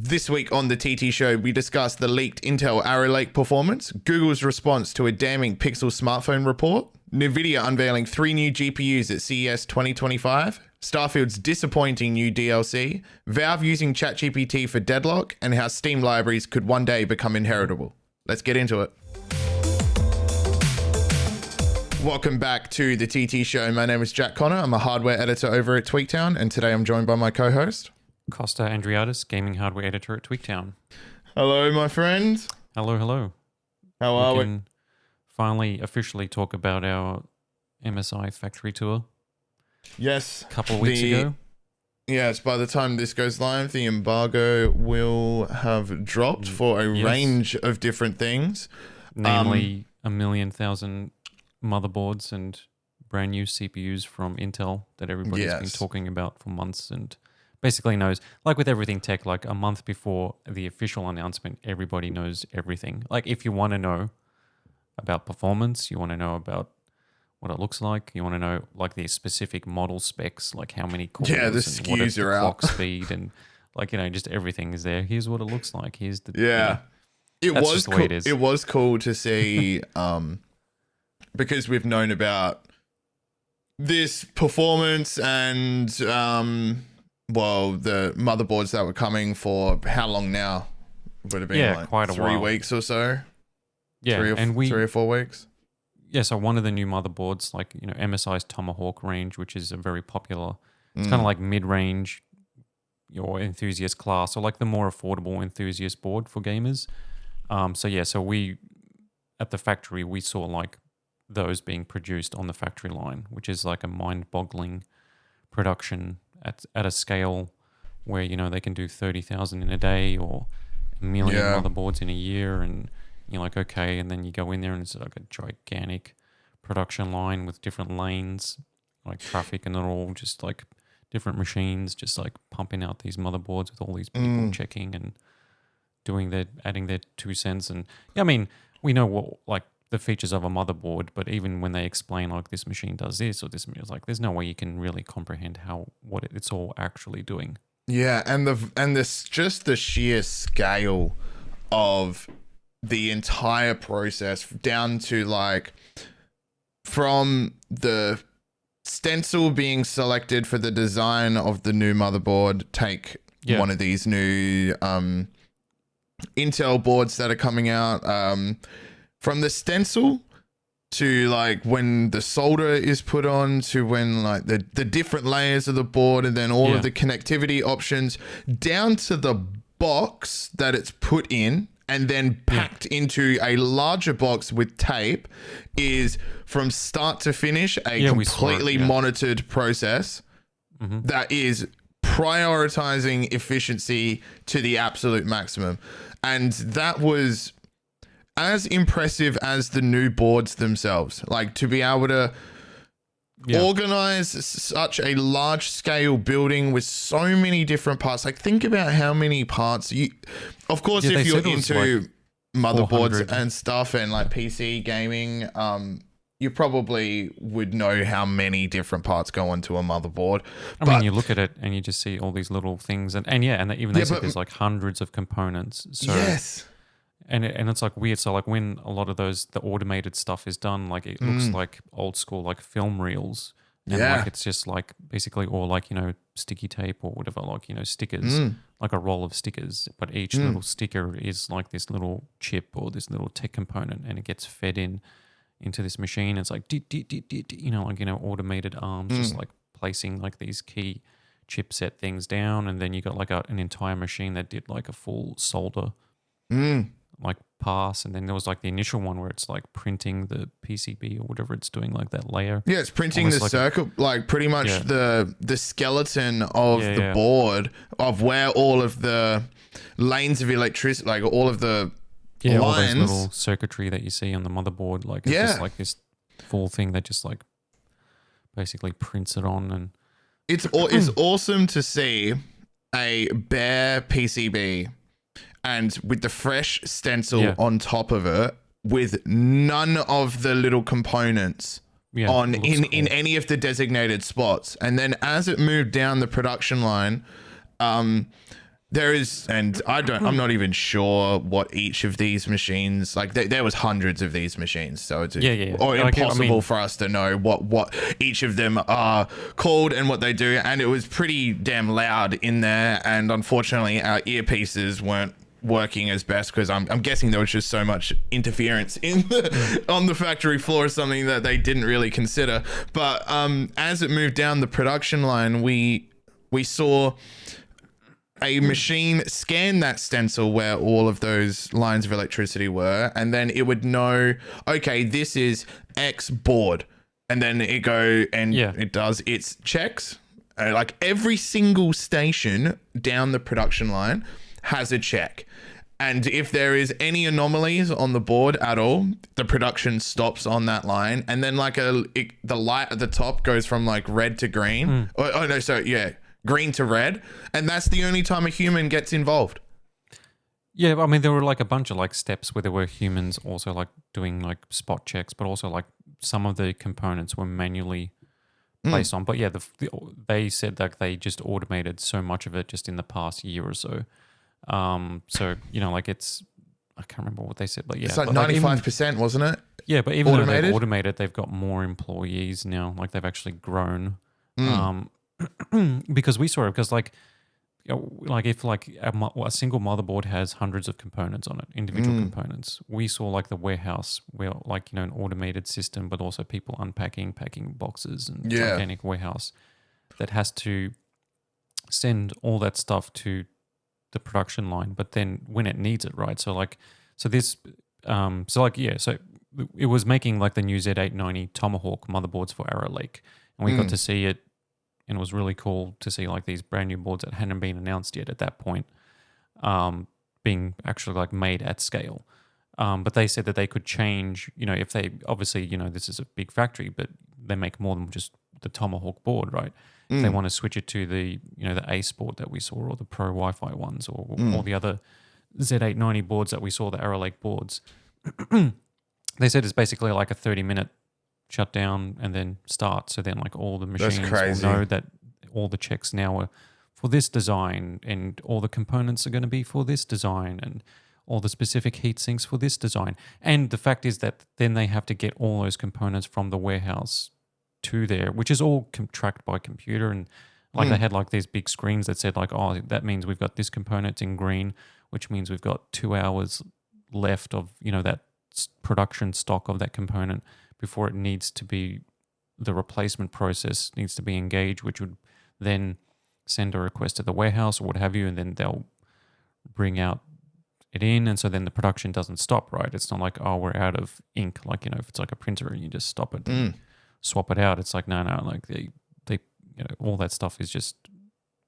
This week on the TT Show, we discuss the leaked Intel Arrow Lake performance, Google's response to a damning Pixel smartphone report, NVIDIA unveiling 3 new GPUs at CES 2025, Starfield's disappointing new DLC, Valve using ChatGPT for deadlock, and how Steam libraries could one day become inheritable. Let's get into it. Welcome back to the TT Show. My name is Jak Connor. I'm a hardware editor over at Tweaktown, and today I'm joined by my co-host, Kosta Andriadis, gaming hardware editor at Tweaktown. Hello, my friend. Hello, hello. How are we? Can finally officially talk about our MSI factory tour. Yes. A couple of weeks ago. Yes, by the time this goes live, the embargo will have dropped for a range of different things. Namely, 1,000,000 motherboards and brand new CPUs from Intel that everybody's been talking about for months and basically knows, like with everything tech, like a month before the official announcement, everybody knows everything. Like if you want to know about performance, you want to know about what it looks like, you want to know like the specific model specs, like how many cores, the and SKUs what is the are clock out. speed, and like, you know, just everything is there. Here's what it looks like. Here's the It that's was just the cool. way it is. It was cool to see because we've known about this performance and the motherboards that were coming for how long now? Would have been like quite a 3 while. weeks or so. Yeah, 3 or 4 weeks. Yeah, so one of the new motherboards, like, you know, MSI's Tomahawk range, which is a very popular, it's kind of like mid-range or enthusiast class, or like the more affordable enthusiast board for gamers. So we, at the factory, we saw like those being produced on the factory line, which is like a mind-boggling production at a scale where, you know, they can do 30,000 in a day or 1 million motherboards in a year, and you're like, okay, and then you go in there and it's like a gigantic production line with different lanes, like traffic, and they're all just like different machines, just like pumping out these motherboards with all these people checking and adding their 2 cents. And yeah, I mean, we know what like the features of a motherboard, but even when they explain like this machine does this or this, it's like there's no way you can really comprehend what it's all actually doing. Yeah, and just the sheer scale of the entire process down to like from the stencil being selected for the design of the new motherboard, take one of these new Intel boards that are coming out, from the stencil to like when the solder is put on to when like the different layers of the board, and then all of the connectivity options down to the box that it's put in and then packed into a larger box with tape, is from start to finish a completely monitored process that is prioritizing efficiency to the absolute maximum. And that was as impressive as the new boards themselves. Like, to be able to organize such a large scale building with so many different parts. Like, think about how many parts of course, if you're into like motherboards and stuff and like PC gaming, you probably would know how many different parts go onto a motherboard. I mean, you look at it and you just see all these little things, and they said there's like hundreds of components. So And it's like weird. So like when a lot of the automated stuff is done, like it looks like old school, like film reels. And like it's just like basically, or like, you know, sticky tape or whatever, like, you know, stickers, like a roll of stickers. But each little sticker is like this little chip or this little tech component, and it gets fed into this machine. It's like, you know, like, you know, automated arms just like placing like these key chipset things down. And then you got like an entire machine that did like a full solder like pass, and then there was like the initial one where it's like printing the PCB or whatever it's doing, like that layer. Yeah, it's printing the circuit, like pretty much the skeleton of the board of where all of the lanes of electricity, like all of the lines, all those little circuitry that you see on the motherboard, like it's just like this full thing that just like basically prints it on. And it's awesome to see a bare PCB and with the fresh stencil on top of it, with none of the little components in any of the designated spots. And then as it moved down the production line, There is, and I'm not even sure what each of these machines, like there was hundreds of these machines, so it's or impossible for us to know what each of them are called and what they do. And it was pretty damn loud in there, and unfortunately our earpieces weren't working as best because I'm guessing there was just so much interference on the factory floor, something that they didn't really consider. But as it moved down the production line, we saw a machine scan that stencil where all of those lines of electricity were, and then it would know, okay, this is X board, and then it does its checks. Like every single station down the production line has a check, and if there is any anomalies on the board at all, the production stops on that line, and then like the light at the top goes from like red to green. Green to red, and that's the only time a human gets involved. Yeah, I mean, there were like a bunch of like steps where there were humans also like doing like spot checks, but also like some of the components were manually placed on. But yeah, they said that they just automated so much of it just in the past year or so. So like it's, I can't remember what they said, but yeah, it's like 95%, wasn't it? Yeah, but even though they've automated, they've got more employees now. Like they've actually grown. Because we saw it, because like if like a single motherboard has hundreds of components on it, individual components, we saw like the warehouse where like an automated system, but also people packing boxes and gigantic warehouse that has to send all that stuff to the production line, but then when it needs it, right? So it was making like the new Z890 Tomahawk motherboards for Arrow Lake, and we got to see it. And it was really cool to see like these brand new boards that hadn't been announced yet at that point, being actually like made at scale. But they said that they could change, if they obviously, this is a big factory, but they make more than just the Tomahawk board, right? If they want to switch it to the, the Ace board that we saw, or the Pro Wi-Fi ones, or all the other Z890 boards that we saw, the Arrow Lake boards, they said it's basically like a 30-minute shut down and then start. So then like all the machines will know that all the checks now are for this design, and all the components are going to be for this design, and all the specific heat sinks for this design. And the fact is that then they have to get all those components from the warehouse to there, which is all tracked by computer. And like they had like these big screens that said like, oh, that means we've got this component in green, which means we've got 2 hours left of, that production stock of that component before it needs to be, the replacement process needs to be engaged, which would then send a request to the warehouse or what have you, and then they'll bring out it in. And so then the production doesn't stop, right? It's not like, oh, we're out of ink. Like, if it's like a printer and you just stop it and swap it out. It's like, no, like they all that stuff is just,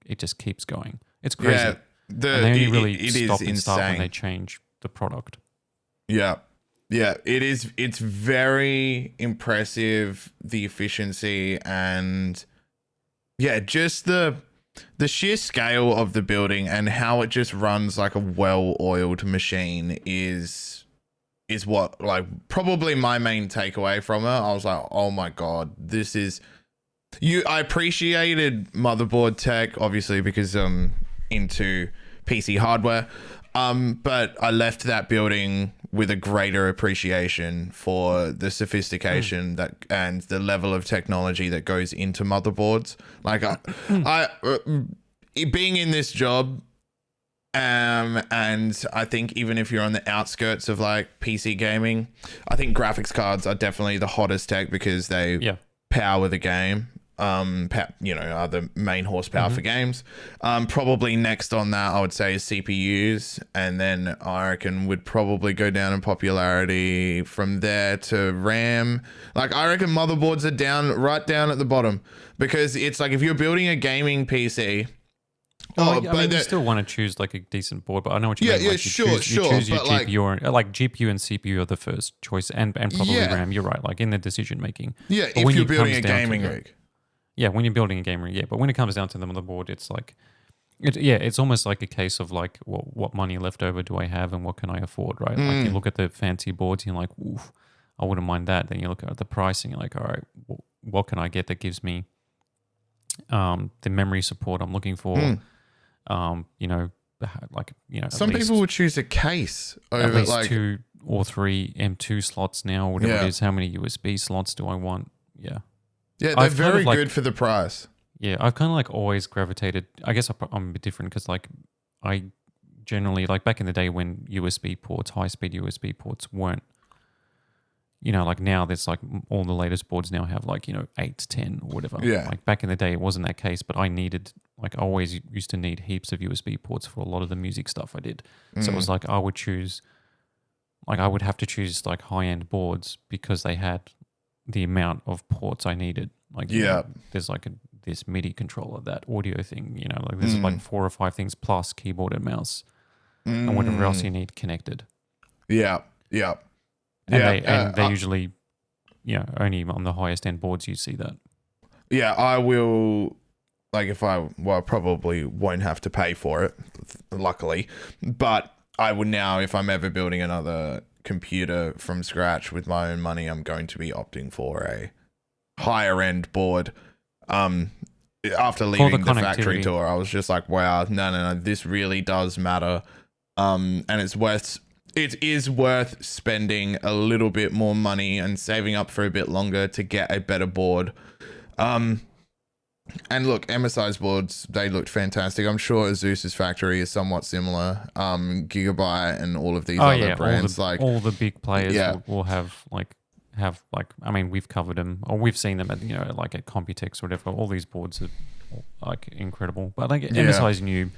it just keeps going. It's crazy. Yeah, and they only really stop and start when they change the product. Yeah. Yeah, it is. It's very impressive, the efficiency, and just the sheer scale of the building and how it just runs like a well-oiled machine is what, like, probably my main takeaway from it. I was like, oh my god, this is I appreciated motherboard tech, obviously, because into PC hardware, but I left that building with a greater appreciation for the sophistication that and the level of technology that goes into motherboards. Like I being in this job, and I think even if you're on the outskirts of like PC gaming, I think graphics cards are definitely the hottest tech because they power the game. Are the main horsepower for games. Probably next on that, I would say, is CPUs, and then I reckon would probably go down in popularity from there to RAM. Like, I reckon motherboards are right down at the bottom, because it's like if you're building a gaming PC. You still want to choose like a decent board, but I know what you mean. Yeah, like sure. You choose your GPU, like GPU and CPU are the first choice, and probably RAM. You're right, like in the decision making. Yeah, if you're building a gaming rig. Yeah, when you're building a game rig, but when it comes down to the motherboard, it's like, it's almost like a case of like, what money left over do I have and what can I afford, right? Like you look at the fancy boards, and you're like, oof, I wouldn't mind that. Then you look at the pricing, you're like, all right, what can I get that gives me the memory support I'm looking for? like, you know, Some people would choose a case at over least like 2 or 3 M2 slots now, whatever Yeah. it is. How many USB slots do I want? Yeah. yeah, they're I've kind of very like- good for the price. Yeah, I've kind of like always gravitated. I guess I'm a bit different because like I generally like back in the day when USB ports, high speed USB ports weren't, you know, like now there's like all the latest boards now have like, you know, 8, 10 or whatever. Yeah. Like back in the day it wasn't that case, but I needed, like I always used to need heaps of USB ports for a lot of the music stuff I did. So it was like I would have to choose like high end boards because they had the amount of ports I needed. Like, you know, there's like this MIDI controller, that audio thing, you know, like there's like 4 or 5 things plus keyboard and mouse and whatever else you need connected. Yeah. Yeah. And they usually, you know, only on the highest end boards you see that. Yeah, I will. Like, I probably won't have to pay for it, luckily. But I would now, if I'm ever building another computer from scratch with my own money, I'm going to be opting for a higher end board. After leaving the factory tour, I was just like, wow, no, this really does matter. And it is worth spending a little bit more money and saving up for a bit longer to get a better board. And look, MSI's boards, they looked fantastic. I'm sure Asus's factory is somewhat similar. Gigabyte and all of these other brands, all the big players will have I mean, we've covered them or we've seen them at, you know, like at Computex or whatever. All these boards are like incredible. But like MSI's new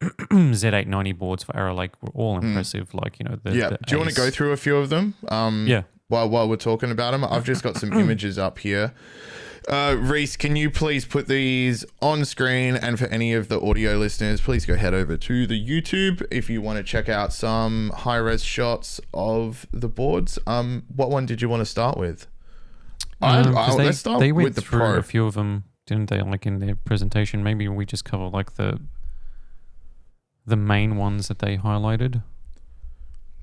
Z890 boards for Arrow Lake were all impressive. Like, you know, do you want to go through a few of them? While we're talking about them, I've just got some images up here. Reese, can you please put these on screen? And for any of the audio listeners, please go head over to the YouTube if you want to check out some high-res shots of the boards. What one did you want to start with? Let's start with the Pro. A few of them, didn't they? Like in their presentation, maybe we just cover like the main ones that they highlighted.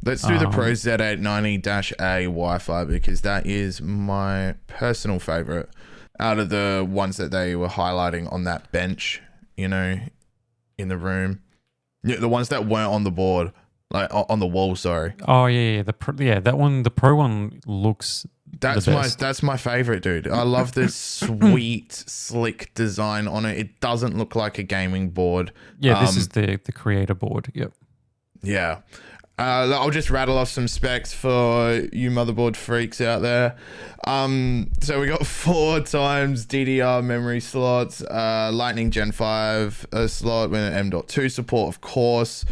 Let's do the Pro Z890-A Wi-Fi because that is my personal favorite out of the ones that they were highlighting on that bench, you know, in the room. Yeah, the ones that weren't on the board, like on the wall, sorry. Oh, yeah. That one, the Pro one looks that's my favorite, dude. I love this sweet, slick design on it. It doesn't look like a gaming board. Yeah, this is the creator board. Yep. Yeah. I'll just rattle off some specs for you motherboard freaks out there. So we got 4 times DDR memory slots, Lightning Gen 5 slot with an M.2 support, of course.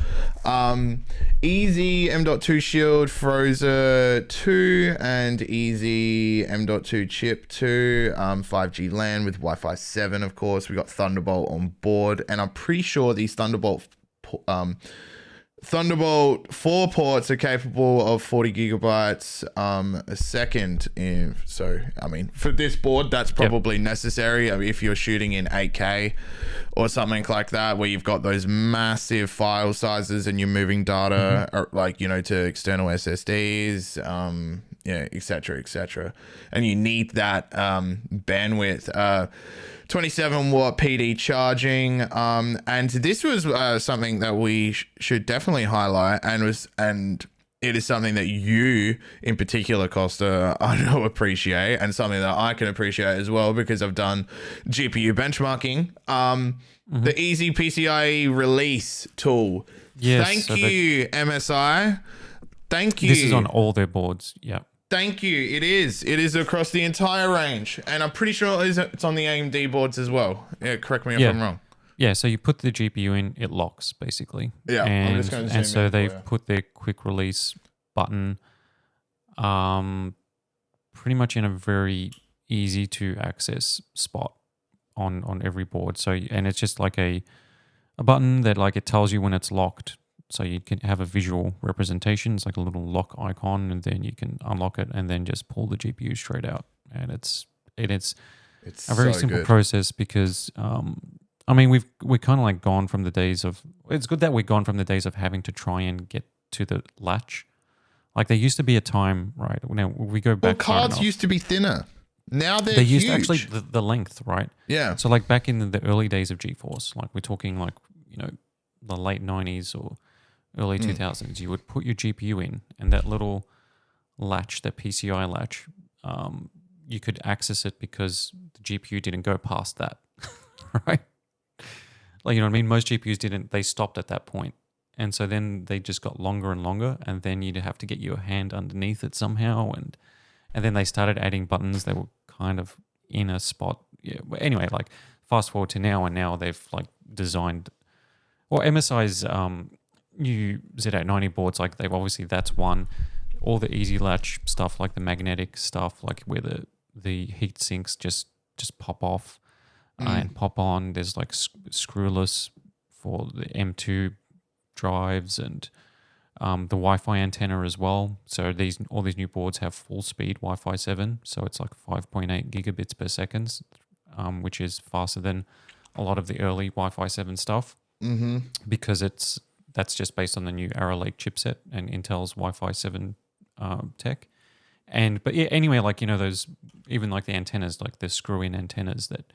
Easy M.2 Shield, Frozer 2, and Easy M.2 Chip 2, 5G LAN with Wi-Fi 7, of course. We got Thunderbolt on board, and I'm pretty sure these Thunderbolt 4 ports are capable of 40 gigabytes a second. So, I mean, for this board, that's probably necessary. I mean, if you're shooting in 8K or something like that, where you've got those massive file sizes and you're moving data, like, you know, to external SSDs, etc. And you need that bandwidth. 27 watt PD charging, and this was something that we should definitely highlight, and it is something that you in particular, Kosta, I know appreciate, and something that I can appreciate as well because I've done GPU benchmarking. The Easy PCIe release tool. Yes, Thank you, MSI. Thank you. This is on all their boards. Yeah. Thank you. It is across the entire range, and I'm pretty sure it's on the AMD boards as well. Yeah, correct me if I'm wrong. Yeah, so you put the GPU in, it locks basically. Yeah, and, I'm just going to zoom and so in they've put their quick release button, pretty much in a very easy to access spot on every board. So and it's just like a button that like it tells you when it's locked. So you can have a visual representation. It's like a little lock icon, and then you can unlock it and then just pull the GPU straight out. And it's a very simple process because I mean we're kind of like gone from the days of. It's good that we're gone from the days of having to try and get to the latch. Like there used to be a time, right? Now we go back. Well, cards used to be thinner. Now they used huge. Actually the length, right? Yeah. So like back in the early days of GeForce, like we're talking like, you know, the late 90s or early 2000s, you would put your GPU in, and that little latch, that PCI latch, you could access it because the GPU didn't go past that, right? Like, you know what I mean? Most GPUs didn't, they stopped at that point. And so then they just got longer and longer, and then you'd have to get your hand underneath it somehow. And then they started adding buttons that were kind of in a spot. Yeah. But anyway, like fast forward to now, and now they've like designed, or MSI's new Z890 boards, like they've obviously, that's one. All the easy latch stuff, like the magnetic stuff, like where the heat sinks just pop off and pop on. There's like screwless for the M2 drives, and the Wi-Fi antenna as well. So all these new boards have full speed Wi-Fi 7, so it's like 5.8 gigabits per second, which is faster than a lot of the early Wi-Fi 7 stuff, because that's just based on the new Arrow Lake chipset and Intel's Wi-Fi 7 tech. But yeah, anyway, like, you know, those, even like the antennas, like the screw-in antennas that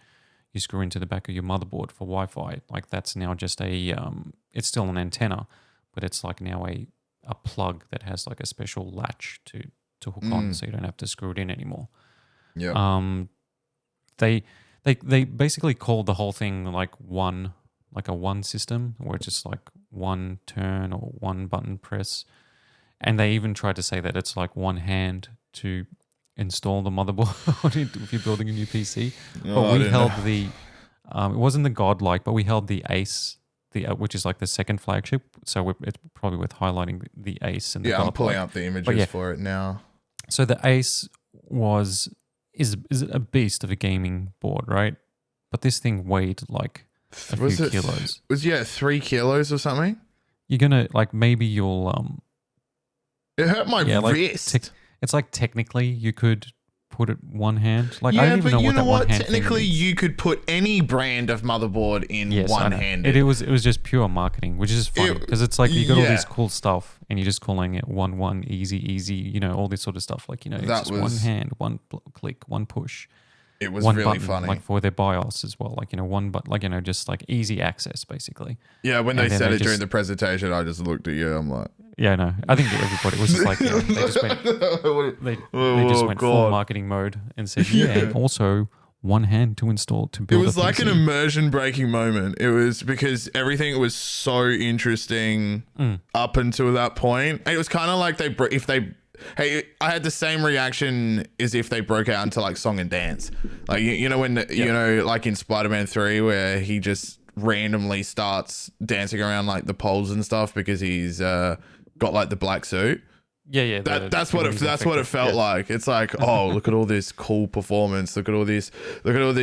you screw into the back of your motherboard for Wi-Fi, like that's now just it's still an antenna, but it's like now a plug that has like a special latch to hook on, so you don't have to screw it in anymore. Yeah. They basically called the whole thing like a one system, where it's just like one turn or one button press. And they even tried to say that it's like one hand to install the motherboard if you're building a new PC. But we held it wasn't the godlike, but we held the Ace, which is like the second flagship. So it's probably worth highlighting the Ace and the godlike. I'm pulling up the images for it now. So the Ace is a beast of a gaming board, right? But this thing weighed like a few kilos. Was 3 kilos or something? You're gonna like, maybe you'll it hurt my wrist. It's like technically you could put it one hand. Like, yeah, I don't even but know you what know that what? one hand Technically, you could put any brand of motherboard in one hand. It was just pure marketing, which is funny because it's like you got all this cool stuff and you're just calling it one easy, you know, all this sort of stuff. Like, you know, it's just one hand, one click, one push. It was one really button, funny. Like for their BIOS as well. Like, you know, one but like, you know, just like easy access basically. Yeah, when they said it during the presentation, I just looked at you. I'm like, yeah, no, I think everybody was just like, you know, they just went full marketing mode and said, and also one hand to install to build. It was like an immersion breaking moment. It was because everything was so interesting up until that point. It was kind of like I had the same reaction as if they broke out into like song and dance. Like, you know, when, you know, like in Spider-Man 3 where he just randomly starts dancing around like the poles and stuff because he's got like the black suit. Yeah. That's what it felt like. It's like, oh, look at all this cool performance. Look at all these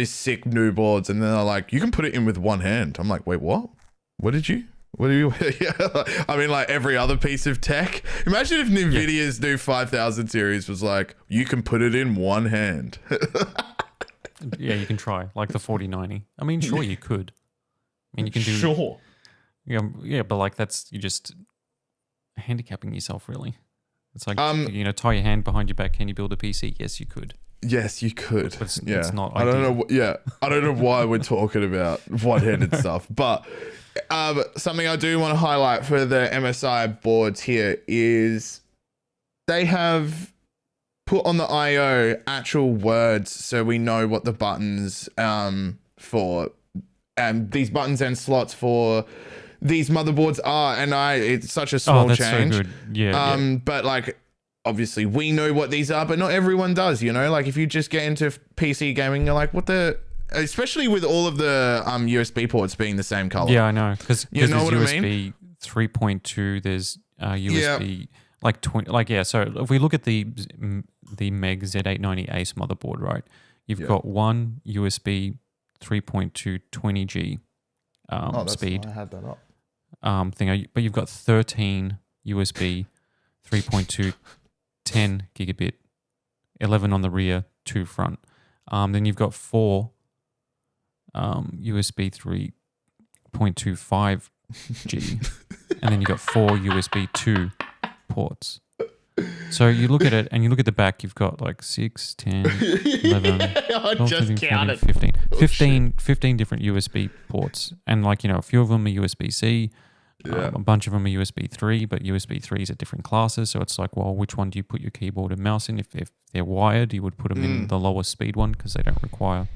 sick new boards. And then they're like, you can put it in with one hand. I'm like, wait, what? What do you? I mean, like every other piece of tech. Imagine if NVIDIA's new 5000 series was like, you can put it in one hand. Yeah, you can try. Like the 4090. I mean, sure, you could. I mean, you can do. Sure. Yeah, but like you're just handicapping yourself, really. It's like, you know, tie your hand behind your back. Can you build a PC? Yes, you could. Yes, you could. But it's not I don't know. I don't know why we're talking about one-handed stuff, but something I do want to highlight for the MSI boards here is they have put on the IO actual words so we know what the buttons for these buttons and slots for these motherboards are, and it's such a small change. So good. Yeah. But like, obviously we know what these are, but not everyone does, you know? Like if you just get into PC gaming, you're like, especially with all of the USB ports being the same color. Yeah, I know. Because there's USB 3.2, there's USB like 20, like, yeah. So if we look at the Meg Z890 Ace motherboard, right? You've got one USB 3.2 20G speed. I had that up. But you've got 13 USB 3.2 10 gigabit, 11 on the rear, 2 front. Then you've got 4 USB 3.25 G, and then you've got 4 USB 2 ports. So you look at it, and you look at the back, you've got like 6, 10, 11, 12, 13, 14, 15 different USB ports. And like, you know, a few of them are USB-C, Yeah. A bunch of them are USB 3, but USB 3s are different classes. So it's like, well, which one do you put your keyboard and mouse in? If they're wired, you would put them in the lower speed one because they don't require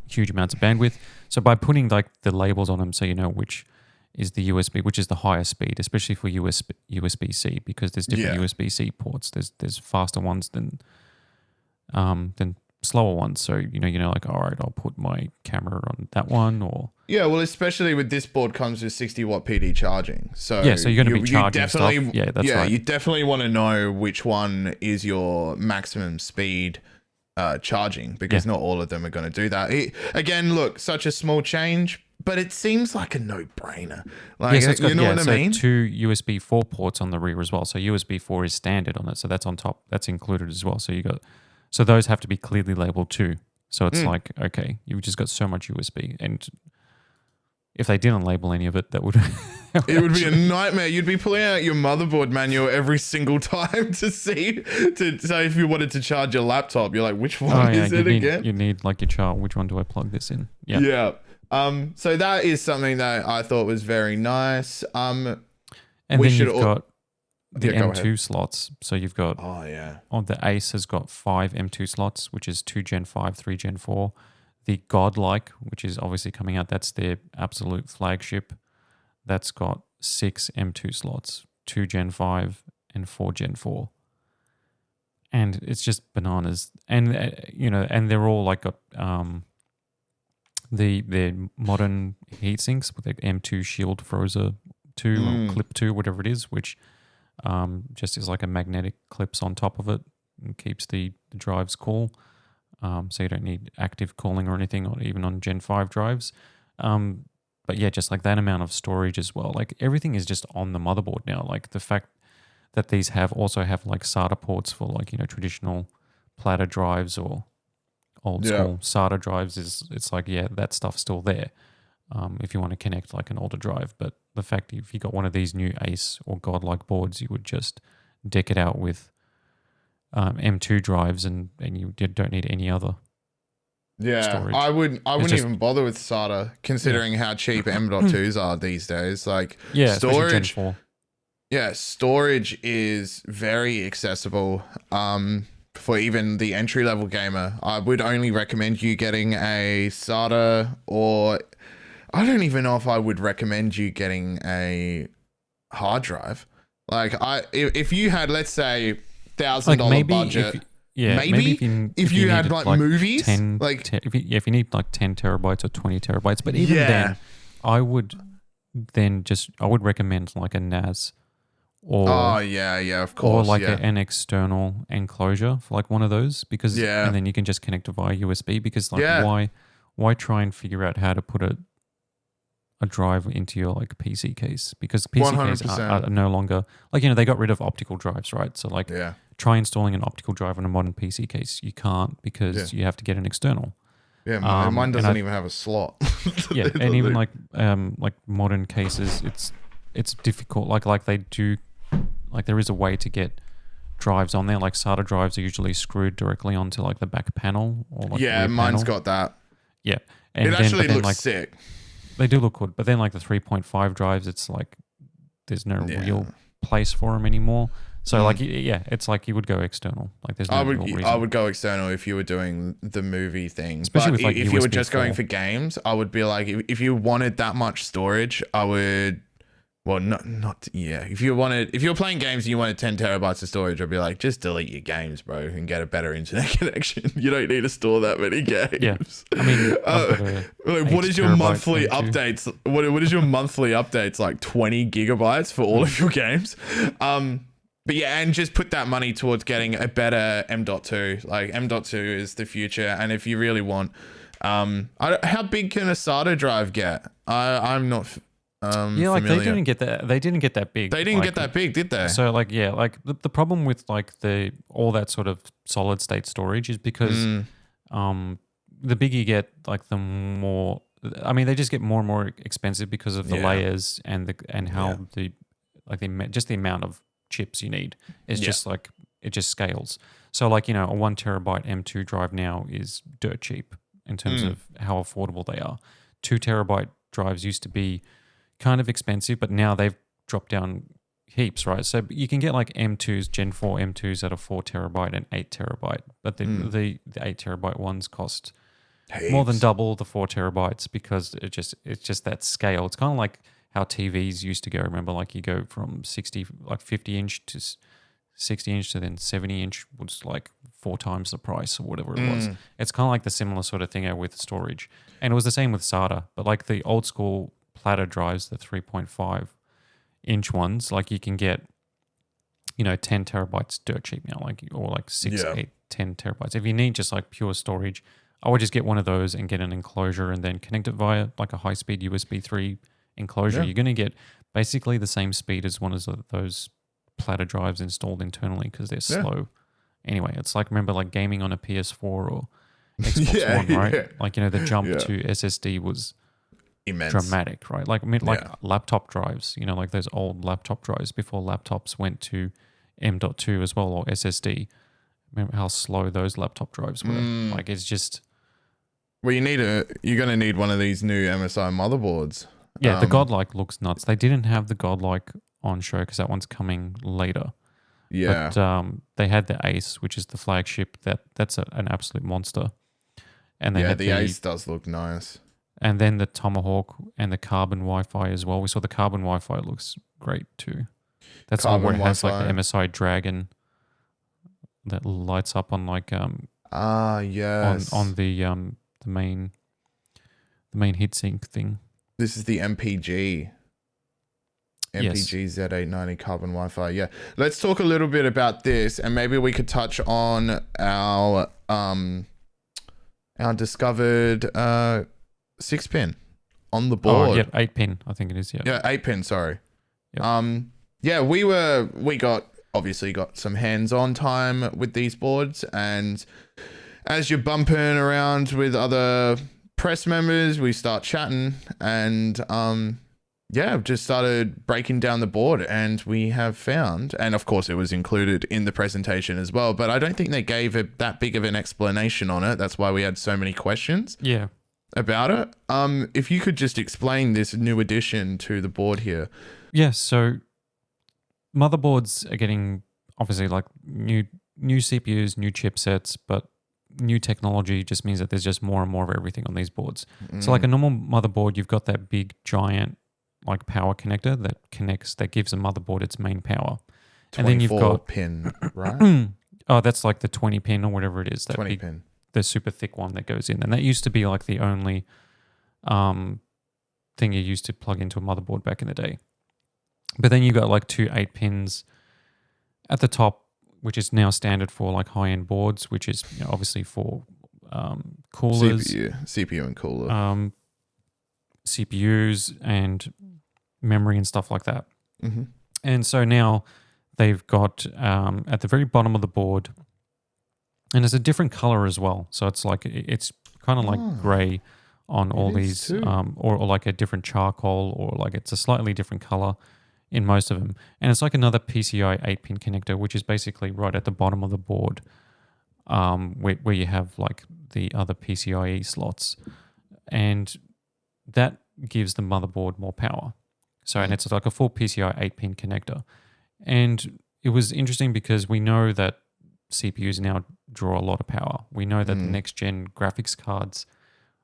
huge amounts of bandwidth. So by putting like the labels on them, so you know which is the USB, which is the higher speed, especially for USB-C, because there's different USB-C ports. There's faster ones than slower ones. So you know, like, all right, I'll put my camera on that one, or yeah. Well, especially with this board comes with 60-watt PD charging. So yeah, so you're going to be charging stuff. Yeah, that's right. You definitely want to know which one is your maximum speed charging, because not all of them are going to do that. Again, look, such a small change, but it seems like a no-brainer. Like, so you know what I mean? 2 USB 4 ports on the rear as well. So USB 4 is standard on it, so that's on top. That's included as well. So those have to be clearly labeled too. So it's like, okay, you've just got so much USB, and if they didn't label any of it, that would it would be a nightmare. You'd be pulling out your motherboard manual every single time to say if you wanted to charge your laptop. You're like, which one is it again? You need like your chart. Which one do I plug this in? Yeah. So that is something that I thought was very nice. And then you've got the M2 slots. So you've got the Ace has got 5 M2 slots, which is 2 Gen 5, 3 Gen 4. The Godlike, which is obviously coming out, that's their absolute flagship. That's got 6 M2 slots, 2 Gen 5 and 4 Gen 4. And it's just bananas. And and they're all like got the modern heat sinks with the M2 Shield Frozer 2 or Clip 2, whatever it is, which just is like a magnetic clips on top of it and keeps the drives cool. So you don't need active cooling or anything, or even on Gen 5 drives. But yeah, just like that amount of storage as well. Like everything is just on the motherboard now. Like the fact that these also have like SATA ports for like, traditional platter drives or old school SATA drives it's like, that stuff's still there. If you want to connect like an older drive. But the fact if you got one of these new Ace or Godlike boards, you would just deck it out with M2 drives and you don't need any other storage. I wouldn't even bother with SATA, considering how cheap M.2s are these days. Like storage, storage is very accessible for even the entry level gamer. I would only recommend you getting a SATA, or I don't even know if I would recommend you getting a hard drive. Like if you had, let's say, $1,000 budget. Maybe if you had like movies, 10, if you need like 10 terabytes or 20 terabytes, but even then, I would recommend like a NAS or of course, or like an external enclosure for like one of those, because and then you can just connect it via USB, because like why try and figure out how to put a drive into your like PC case, because PC 100%. Cases are no longer like, they got rid of optical drives, right? So like try installing an optical drive on a modern PC case. You can't, because you have to get an external. Yeah, mine doesn't even have a slot. And even like modern cases, it's difficult. Like they do, like there is a way to get drives on there. Like SATA drives are usually screwed directly onto like the back panel or like mine's got that. Yeah, and it actually looks sick. They do look good, but then like the 3.5 drives, it's like there's no real place for them anymore. So like it's like you would go external. Like there's no real reason. I would go external if you were doing the movie thing. Especially but with like if USB you were just 4. going for games, I would be like, if you wanted that much storage, I would. Well, if you were playing games and you wanted 10 terabytes of storage, I'd be like, just delete your games, bro, and get a better internet connection. You don't need to store that many games. Yeah, I mean, what is your monthly updates? What is your monthly updates? Like 20 gigabytes for all of your games? But and just put that money towards getting a better M.2. Like M.2 is the future, and if you really want, how big can a SATA drive get? I'm not. Like they didn't get that. They didn't get that big. They didn't get that big, did they? So like the problem with like all that sort of solid state storage is because the bigger you get, like the more. I mean, they just get more and more expensive because of the layers and how the amount of chips you need is just like it just scales. So like a 1 terabyte M2 drive now is dirt cheap in terms of how affordable they are. 2 terabyte drives used to be kind of expensive, but now they've dropped down heaps, right? So you can get like M2s, Gen 4 M2s that are 4 terabyte and 8 terabyte, but the 8 terabyte ones cost more than double the 4 terabytes because it's just that scale. It's kind of like how TVs used to go. Remember, like you go from 50 inch to 60 inch to then 70 inch was like 4 times the price or whatever it was. It's kind of like the similar sort of thing with storage. And it was the same with SATA, but like the old school platter drives, the 3.5 inch ones, like you can get, 10 terabytes dirt cheap now, or like 6, 8, 10 terabytes. If you need just like pure storage, I would just get one of those and get an enclosure and then connect it via like a high-speed USB 3 enclosure. Yeah. You're going to get basically the same speed as one of those platter drives installed internally because they're slow. Anyway, it's like, remember like gaming on a PS4 or Xbox One, right? Yeah. Like, the jump to SSD was immense, dramatic, right? Like laptop drives, like those old laptop drives before laptops went to M.2 as well, or SSD. Remember how slow those laptop drives were? Like, it's just... Well, you're going to need one of these new MSI motherboards. Yeah, the Godlike looks nuts. They didn't have the Godlike on show because that one's coming later. Yeah. But they had the Ace, which is the flagship. That's an absolute monster. And they had the Ace does look nice. And then the Tomahawk and the Carbon Wi-Fi as well. We saw the Carbon Wi-Fi looks great too. That's the one where it has like the MSI Dragon that lights up on like yes, on the main heatsink thing. This is the MPG Z890 Carbon Wi-Fi. Yeah, let's talk a little bit about this, and maybe we could touch on our discovered 6-pin on the board. Oh, yeah, 8-pin, I think it is. Yeah, 8-pin. Sorry. Yep. We got some hands-on time with these boards, and as you're bumping around with other press members, we start chatting, and just started breaking down the board, and we have found, and of course it was included in the presentation as well, but I don't think they gave it that big of an explanation on it. That's why we had so many questions about it. If you could just explain this new addition to the board here. Yeah, so motherboards are getting obviously like new CPUs, new chipsets, but new technology just means that there's just more and more of everything on these boards. So like a normal motherboard, you've got that big giant like power connector that gives a motherboard its main power. And then you've got pin, right? That's like the 20 pin or whatever it is. That 20 pin. The super thick one that goes in. And that used to be like the only thing you used to plug into a motherboard back in the day. But then you got like 2 8 pins at the top, which is now standard for like high-end boards, which is obviously for coolers. CPU and cooler. CPUs and memory and stuff like that. Mm-hmm. And so now they've got at the very bottom of the board, and it's a different color as well. So it's like it's kind of like gray on all these, or like a different charcoal, or like it's a slightly different color in most of them. And it's like another PCI 8-pin connector, which is basically right at the bottom of the board, where you have like the other PCIe slots. And that gives the motherboard more power. So, and it's like a full PCI 8-pin connector. And it was interesting because we know that CPUs now draw a lot of power. We know that the next-gen graphics cards,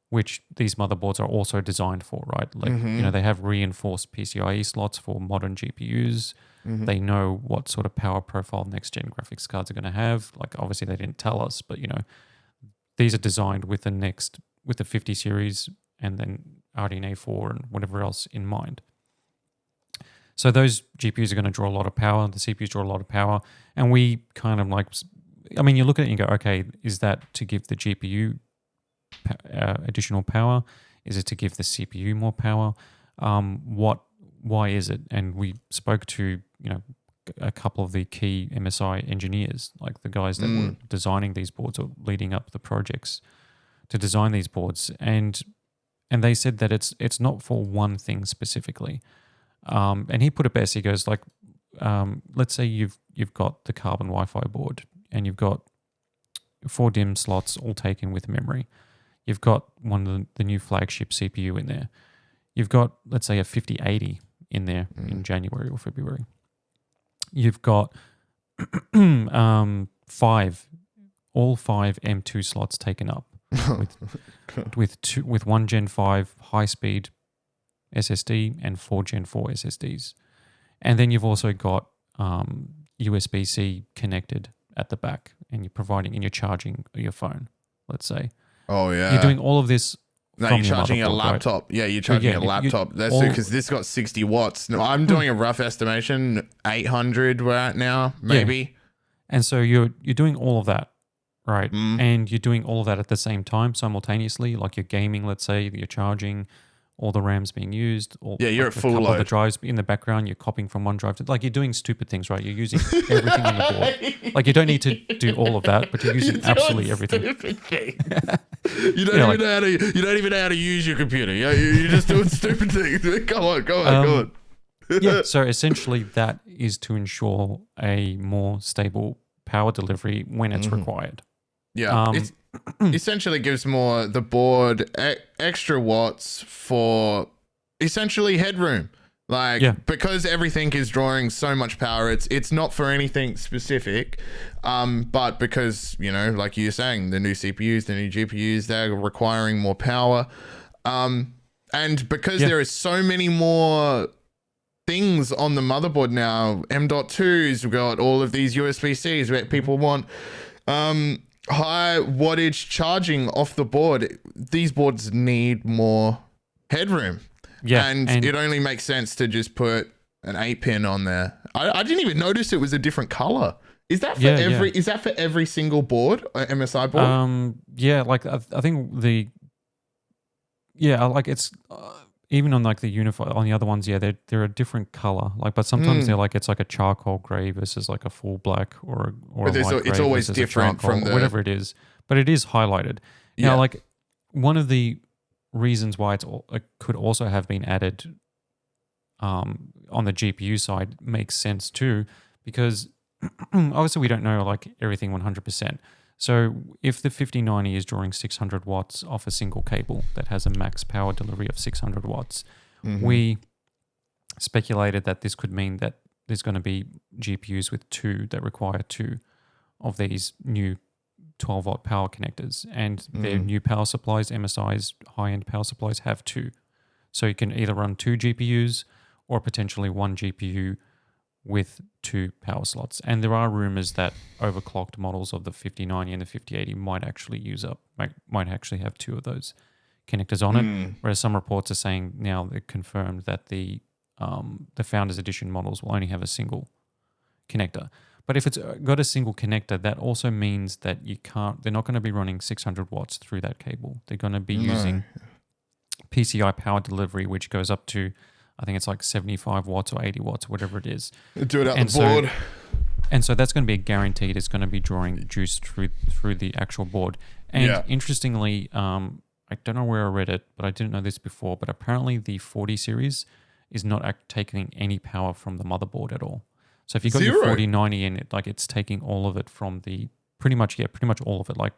which these motherboards are also designed for, right? Like, they have reinforced PCIe slots for modern GPUs. They know what sort of power profile next-gen graphics cards are going to have. Like, obviously, they didn't tell us, but, these are designed with the 50 series and then RDNA 4 and whatever else in mind. So those GPUs are going to draw a lot of power. The CPUs draw a lot of power. And we kind of like, you look at it and you go, okay, is that to give the GPU additional power? Is it to give the CPU more power? Why is it? And we spoke to, a couple of the key MSI engineers, like the guys that were designing these boards or leading up the projects to design these boards. And they said that it's not for one thing specifically. And he put it best. He goes like, let's say you've got the Carbon Wi-Fi board and you've got 4 DIMM slots all taken with memory. You've got one of the new flagship CPU in there. You've got, let's say, a 5080 in there in January or February. You've got all five M2 slots taken up with one Gen 5 high speed SSD and 4 Gen 4 SSDs. And then you've also got USB-C connected at the back, and you're charging your phone, let's say. Oh, yeah. You're doing all of this. No, from you're charging a laptop. Right? Yeah, you're charging a laptop. That's because this got 60 watts. No, I'm doing a rough estimation, 800 we're at now, maybe. Yeah. And so you're doing all of that, right? And you're doing all of that at the same time, simultaneously. Like you're gaming, let's say, you're charging, all the RAM's being used. You're at full load. Of the drives in the background, you're copying from one drive to, like, you're doing stupid things, right? You're using everything on the board. Like, you don't need to do all of that, but you're using absolutely everything. You don't even know how to use your computer. You're just doing stupid things. Go on. Yeah. So essentially, that is to ensure a more stable power delivery when it's required. Yeah. It essentially gives the board extra watts for essentially headroom. Because everything is drawing so much power, it's not for anything specific, but because, like you're saying, the new CPUs, the new GPUs, they're requiring more power, and because there is so many more things on the motherboard now, M.2s, we've got all of these USB-Cs where people want high wattage charging off the board. These boards need more headroom. Yeah, and it only makes sense to just put an 8-pin on there. I didn't even notice it was a different color. Is that for Is that for every single board, MSI board? Yeah, like I think it's even on like the Unify, on the other ones, they're a different color. Like, but sometimes it's like a charcoal gray versus like a full black or a light gray. It's always different from whatever it is, but it is highlighted. Now, like one of the reasons why it could also have been added on the GPU side makes sense too, because obviously we don't know like everything 100%. So if the 5090 is drawing 600 watts off a single cable that has a max power delivery of 600 watts, we speculated that this could mean that there's going to be GPUs with that require two of these new 12-watt power connectors, and their new power supplies, MSI's high-end power supplies, have two. So you can either run two GPUs or potentially one GPU with two power slots. And there are rumors that overclocked models of the 5090 and the 5080 might actually have two of those connectors on it, whereas some reports are saying now they're confirmed that the Founders Edition models will only have a single connector. But if it's got a single connector, that also means that they're not going to be running 600 watts through that cable. They're going to be using PCI power delivery, which goes up to, I think it's like 75 watts or 80 watts, whatever it is. Do it out the board. And so that's going to be guaranteed. It's going to be drawing juice through the actual board. And interestingly, I don't know where I read it, but I didn't know this before, but apparently the 40 series is not taking any power from the motherboard at all. So if you've got your 4090 in it, like it's taking all of it from pretty much all of it, like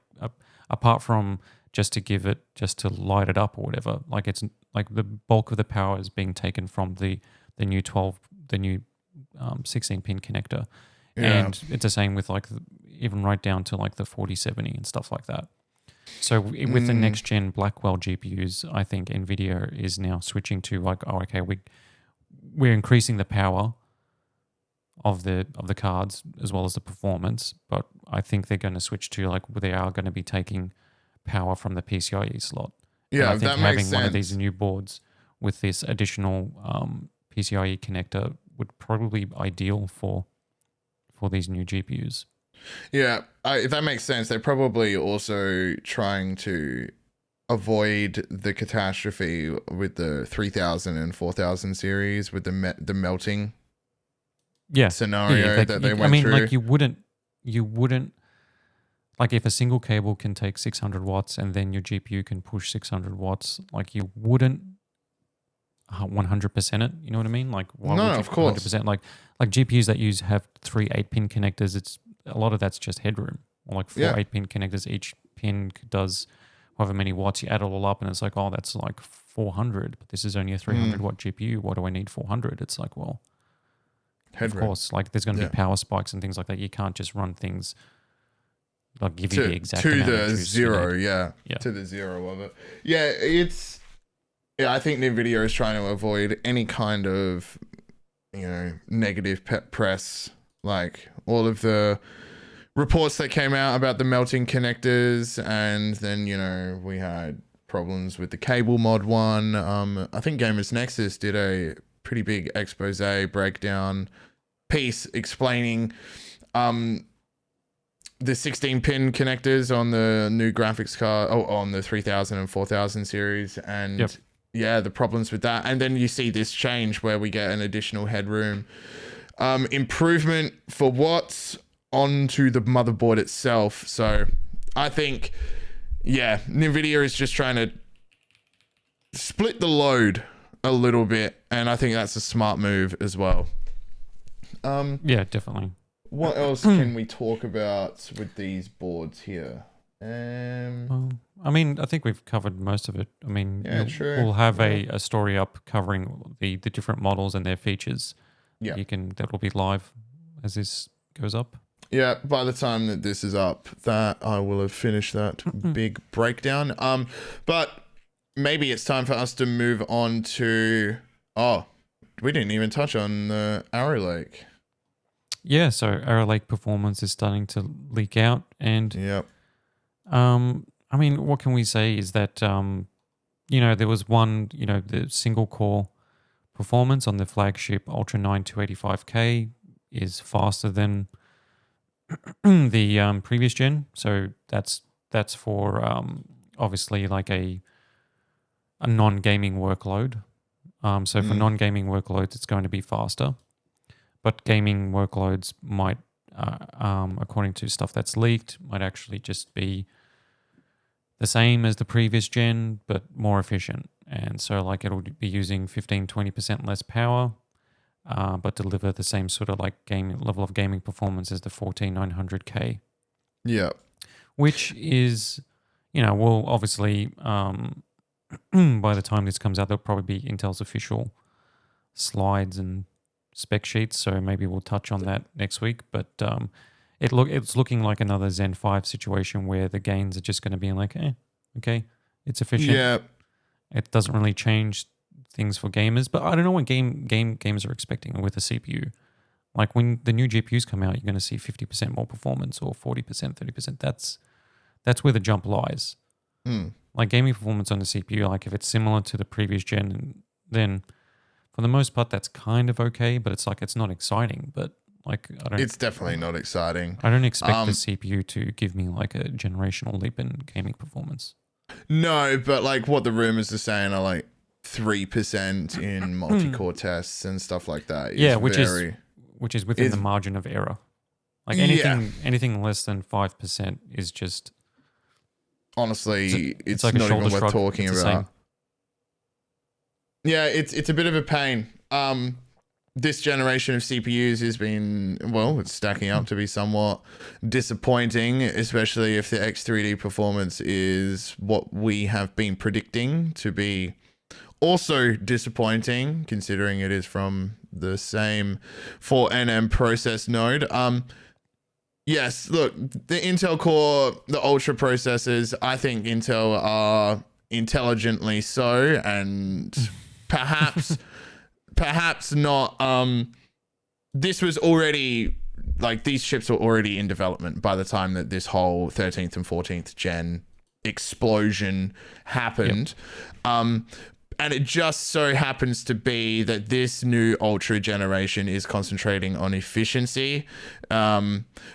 apart from just to light it up or whatever. Like it's like the bulk of the power is being taken from the new 16-pin connector. Yeah. And it's the same with like even right down to like the 4070 and stuff like that. So with the next gen Blackwell GPUs, I think NVIDIA is now switching to like, we're increasing the power of the cards as well as the performance, but I think they're going to switch to like they are going to be taking power from the PCIe slot. Yeah, and I think that having makes sense. One of these new boards with this additional PCIe connector would probably be ideal for these new GPUs. Yeah, that makes sense. They're probably also trying to avoid the catastrophe with the 3000 and 4000 series with the melting scenario that they went through. Like you wouldn't like if a single cable can take 600 watts and then your GPU can push 600 watts, like you wouldn't 100% it. You know what I mean? Like why would you of course. 100%? Like GPUs that have 3 8-pin connectors, it's a lot of that's just headroom. Or like 4 8-pin connectors, each pin does however many watts. You add it all up, and it's like, oh, that's like 400, but this is only a 300 watt GPU. Why do I need 400? It's like, well, of course, like there's going to be power spikes and things like that. You can't just run things like give you the exact to amount the of juice zero, you need. to the zero of it. Yeah, I think NVIDIA is trying to avoid any kind of, negative press, like all of the reports that came out about the melting connectors, and then we had problems with the cable mod one. I think Gamers Nexus did a pretty big expose breakdown piece explaining the 16-pin connectors on the new graphics card, on the 3000 and 4000 series, and the problems with that. And then you see this change where we get an additional headroom improvement for watts onto the motherboard itself. So I think, NVIDIA is just trying to split the load a little bit, and I think that's a smart move as well. Yeah, definitely. What else can we talk about with these boards here? I mean, I think we've covered most of it. I mean, true. We'll have a story up covering the different models and their features. Yeah, that will be live as this goes up. Yeah, by the time that this is up, that I will have finished that big breakdown. But maybe it's time for us to move on to. Oh, we didn't even touch on the Arrow Lake. Yeah, so Arrow Lake performance is starting to leak out, and I mean, what can we say is that there was one, the single core performance on the flagship Ultra 9 285K is faster than the previous gen. So that's for obviously like a non-gaming workload. So for non-gaming workloads, it's going to be faster. But gaming workloads might, according to stuff that's leaked, might actually just be the same as the previous gen, but more efficient. And so like it'll be using 15-20% less power, but deliver the same sort of like level of gaming performance as the 14900K. Yeah. Which is, will obviously, by the time this comes out, there'll probably be Intel's official slides and spec sheets, so maybe we'll touch on that next week. But it's looking like another Zen 5 situation where the gains are just going to be like, okay, it's efficient. Yeah, it doesn't really change things for gamers. But I don't know what gamers are expecting with a CPU. Like when the new GPUs come out, you're going to see 50% more performance or 40%, 30%. That's where the jump lies. Like gaming performance on the CPU, like if it's similar to the previous gen, then for the most part, that's kind of okay, but it's like, it's not exciting, but like, it's definitely not exciting. I don't expect the CPU to give me like a generational leap in gaming performance. No, but like what the rumors are saying are like 3% in multi-core tests and stuff like that. Yeah, which is within the margin of error. Like anything less than 5% is just, honestly, it's like not a even shrug. worth talking It's about. Yeah, it's a bit of a pain. This generation of CPUs has been, it's stacking up to be somewhat disappointing, especially if the X3D performance is what we have been predicting to be also disappointing, considering it is from the same 4nm process node. Yes, look, the Intel Core, the Ultra processors, I think Intel are intelligently so, and perhaps not. This was already, like, these chips were already in development by the time that this whole 13th and 14th gen explosion happened. Yep. And it just so happens to be that this new Ultra generation is concentrating on efficiency,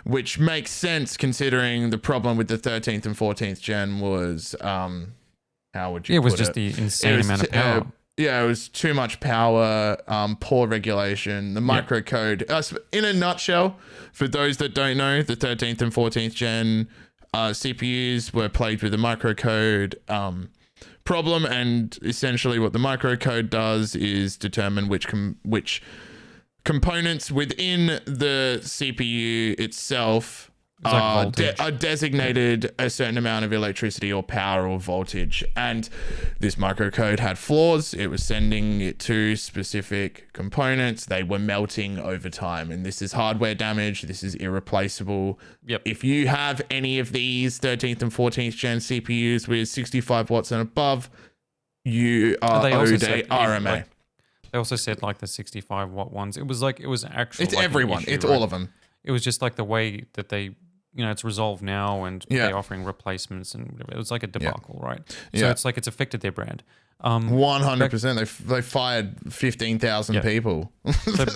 which makes sense considering the problem with the 13th and 14th gen was, how would you put it? It was just the insane amount of power. Yeah, it was too much power, poor regulation, the microcode. In a nutshell, for those that don't know, the 13th and 14th gen CPUs were plagued with a microcode problem, and essentially what the microcode does is determine which components within the CPU itself It's like voltage. Are designated a certain amount of electricity or power or voltage. And this microcode had flaws. It was sending it to specific components. They were melting over time. And this is hardware damage. This is irreplaceable. Yep. If you have any of these 13th and 14th gen CPUs with 65 watts and above, you are owed a RMA. They also said like the 65 watt ones. It was actually. It's like everyone. It's all of them. It was just like the way that they, it's resolved now and they're offering replacements and whatever. It was like a debacle, right? So it's like it's affected their brand. 100%. They fired 15,000 people. So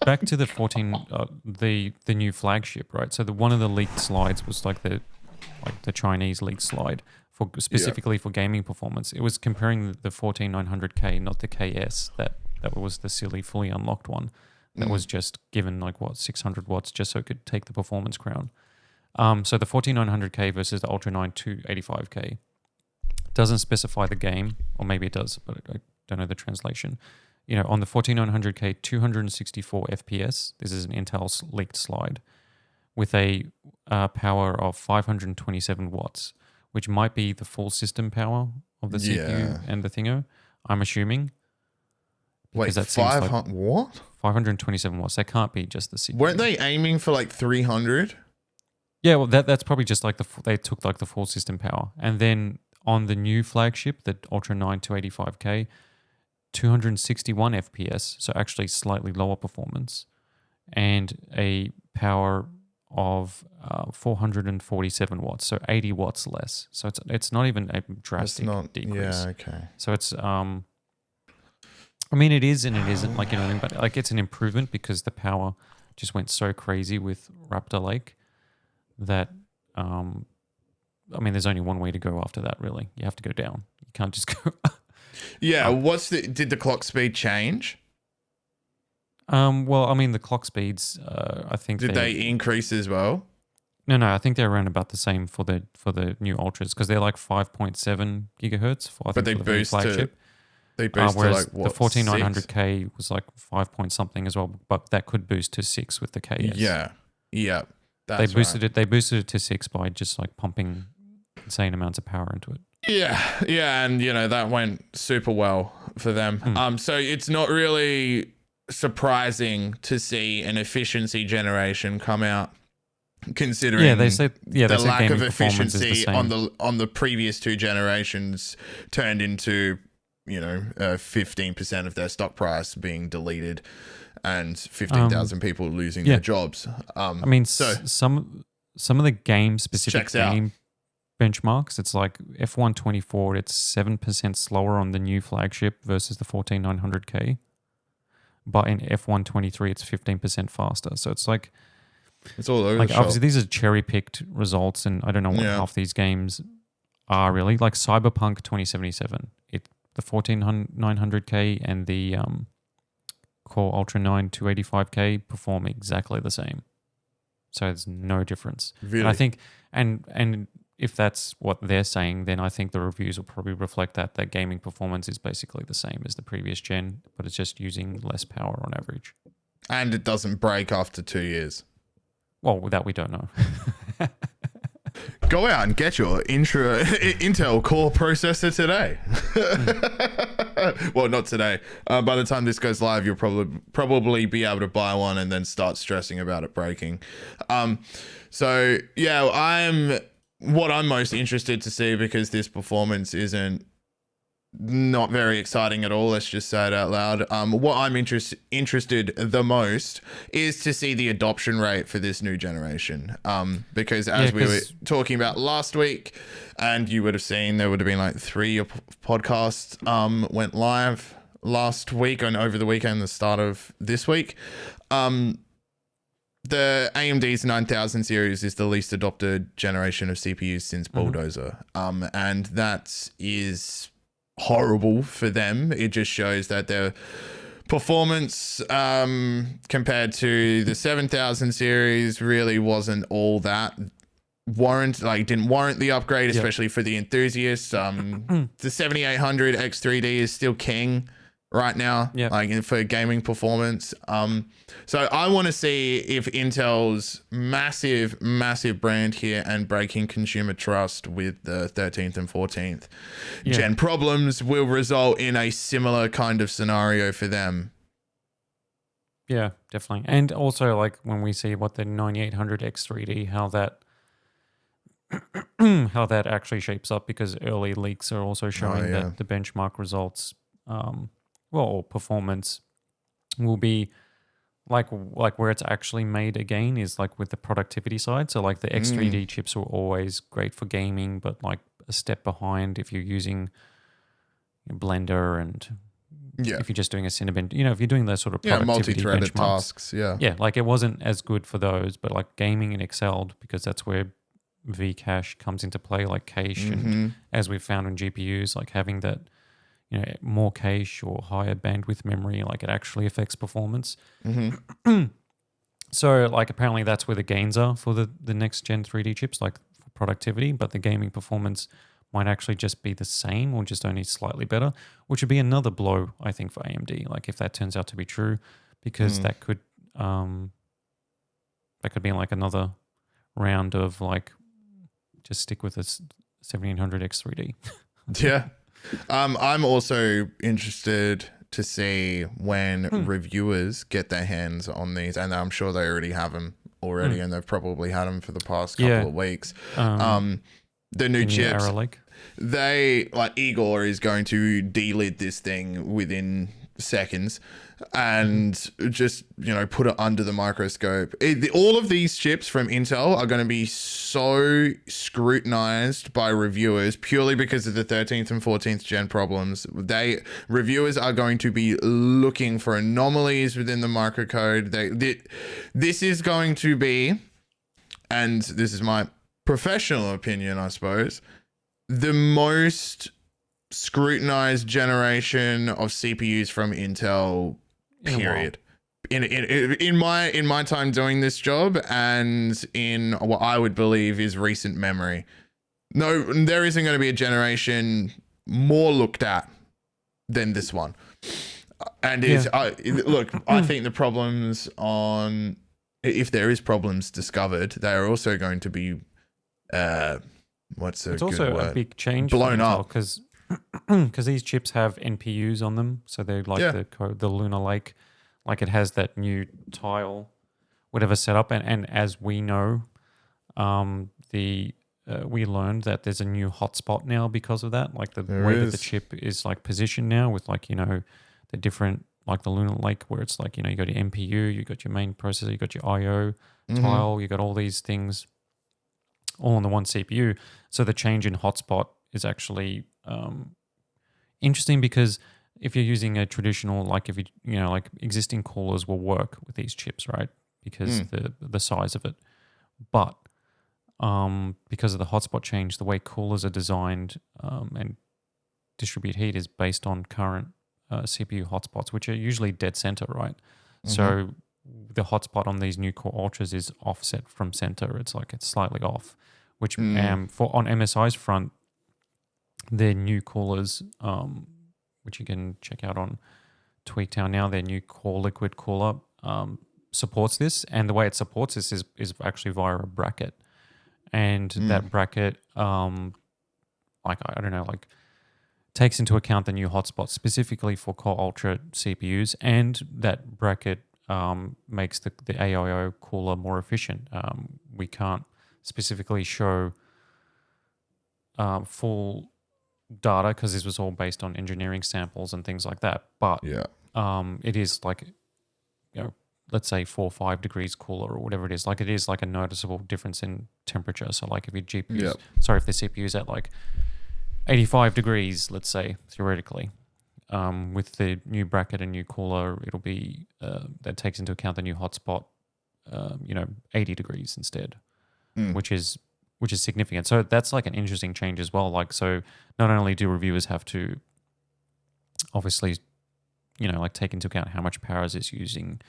back to the 14, the new flagship, right? So one of the leaked slides was like the Chinese leaked slide for specifically for gaming performance. It was comparing the 14900K, not the KS. That was the silly fully unlocked one. That was just given 600 watts just so it could take the performance crown. So the 14900K versus the Ultra 9 285K doesn't specify the game, or maybe it does, but I don't know the translation. On the 14900K, 264 FPS. This is an Intel leaked slide with a power of 527 watts, which might be the full system power of the CPU and the thingo. I'm assuming. Wait, 500 what? 527 watts. That can't be just the CPU. Weren't they aiming for 300? Yeah, well, that's probably just they took the full system power. And then on the new flagship, the Ultra 9 285K, 261 FPS, so actually slightly lower performance, and a power of 447 watts, so 80 watts less. So it's not even a drastic decrease. Yeah, okay. So it's it is and it isn't, but it's an improvement because the power just went so crazy with Raptor Lake that there's only one way to go after that, really. You have to go down. You can't just go Yeah, did the clock speed change? The clock speeds, I think did they increase as well? No, I think they're around about the same for the new Ultras because they're 5.7 gigahertz for the flagship. They boost whereas to what, the 14900K was 5 point something as well, but that could boost to 6 with the KS. Yeah. They boosted it. They boosted it to 6 by just pumping insane amounts of power into it. Yeah, and that went super well for them. So it's not really surprising to see an efficiency generation come out, considering they said the lack of efficiency on the previous two generations turned into 15% of their stock price being deleted and 15,000 people losing their jobs. Some of the game specific game benchmarks, it's like F124, it's 7% slower on the new flagship versus the 14900K. But in F123, it's 15% faster. So it's it's all over the shop. Obviously, these are cherry-picked results, and I don't know what half these games are really. Like Cyberpunk 2077, the 14900K and the Core Ultra 9 285K perform exactly the same. So there's no difference. Really? And I think, and if that's what they're saying, then I think the reviews will probably reflect that gaming performance is basically the same as the previous gen, but it's just using less power on average. And it doesn't break after 2 years. Well, that we don't know. Go out and get your Intel Core processor today. Well, not today. By the time this goes live, you'll probably be able to buy one and then start stressing about it breaking. So yeah, what I'm most interested to see, because this performance isn't not very exciting at all. Let's just say it out loud. What I'm interested the most is to see the adoption rate for this new generation. Because as we were talking about last week, and you would have seen, there would have been 3 podcasts went live last week and over the weekend, the start of this week. The AMD's 9000 series is the least adopted generation of CPUs since Bulldozer. And that is horrible for them. It just shows that their performance compared to the 7000 series really wasn't all that didn't warrant the upgrade, especially for the enthusiasts. The 7800 X3D is still king right now, Yep. like for gaming performance. So I want to see if Intel's massive brand here and breaking consumer trust with the 13th and 14th gen problems will result in a similar kind of scenario for them. Yeah, definitely. And also, like, when we see what the 9800 X3D, how that how that actually shapes up, because early leaks are also showing that the benchmark results, or performance will be like where it's actually made again is like with the productivity side. So like the X3D chips were always great for gaming, but like a step behind if you're using Blender and if you're just doing a Cinnamon, if you're doing those sort of productivity multi-threaded benchmarks, tasks, yeah, like it wasn't as good for those, but like gaming it excelled because that's where Vcache comes into play, like cache, and as we've found on GPUs, like having that, more cache or higher bandwidth memory, like it actually affects performance. So like apparently that's where the gains are for the next gen 3D chips, like for productivity, but the gaming performance might actually just be the same or just only slightly better, which would be another blow, I think, for AMD. Like if that turns out to be true, because that could be like another round of like just stick with this 1700 X3D. Yeah. I'm also interested to see when reviewers get their hands on these, and I'm sure they already have them already, and they've probably had them for the past couple of weeks. The new chips, Arrow Lake. they like Igor is going to delid this thing within seconds and just put it under the microscope. All of these chips from Intel are going to be so scrutinized by reviewers purely because of the 13th and 14th gen problems. Reviewers are going to be looking for anomalies within the microcode. This is going to be, and this is my professional opinion, I suppose, the most scrutinized generation of CPUs from Intel, period. In my time doing this job, and in what I would believe is recent memory. No, there isn't going to be a generation more looked at than this one. And look, I think the problems if there is problems discovered, they are also going to be it's also a big change blown up because these chips have NPUs on them, so they're like the Lunar Lake, like it has that new tile, whatever setup, and as we know, we learned that there's a new hotspot now because of that, like that the chip is like positioned now with like the different, like the Lunar Lake where it's like you got your NPU, you got your main processor, you got your IO tile, you got all these things all on the one CPU. So the change in hotspot is actually interesting, because if you're using a traditional, like if like existing coolers will work with these chips, right? Because the size of it, but because of the hotspot change, the way coolers are designed and distribute heat is based on current CPU hotspots, which are usually dead center, right? So the hotspot on these new Core Ultras is offset from center. It's slightly off, which on MSI's front, their new coolers, which you can check out on Tweaktown now, their new Core Liquid cooler supports this, and the way it supports this is actually via a bracket, and that bracket, takes into account the new hotspot specifically for Core Ultra CPUs, and that bracket makes the AIO cooler more efficient. We can't specifically show full data because this was all based on engineering samples and things like that. But it is like, let's say 4 or 5 degrees cooler or whatever it is. Like it is like a noticeable difference in temperature. So like if your GPU, if the CPU is at like 85 degrees, let's say theoretically, with the new bracket and new cooler, it'll be that takes into account the new hotspot, 80 degrees instead, which is significant. So that's like an interesting change as well. Like, so not only do reviewers have to obviously, take into account how much power is it's using,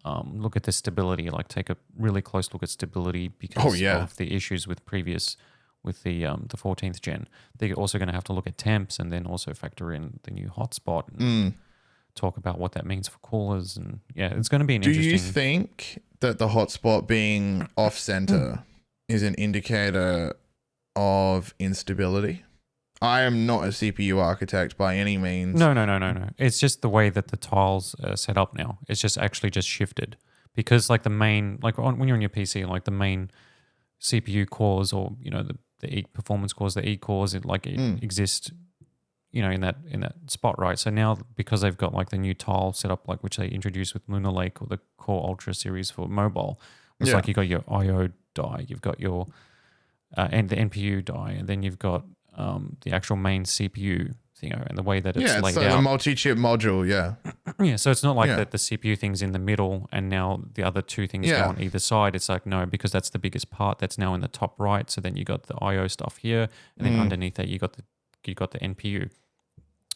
look at the stability, like take a really close look at stability because of the issues with the 14th gen. They're also going to have to look at temps and then also factor in the new hotspot talk about what that means for coolers, and it's going to be an Do interesting. you think that the hotspot being off center is an indicator of instability? I am not a CPU architect by any means. No. It's just the way that the tiles are set up now. It's just actually just shifted because like the main, when you're on your PC, like the main CPU cores or the performance cores, the E cores, it exist, in that spot, right? So now because they've got like the new tile set up, like which they introduced with Lunar Lake or the Core Ultra series for mobile, it's like you got your I/O die, you've got your and the NPU die, and then you've got the actual main CPU thing, and the way that it's laid so out. the multi-chip module, Yeah, so it's not like that the CPU thing's in the middle and now the other two things go on either side. It's like, no, because that's the biggest part that's now in the top right. So then you got the I/O stuff here, and then underneath that you got the NPU.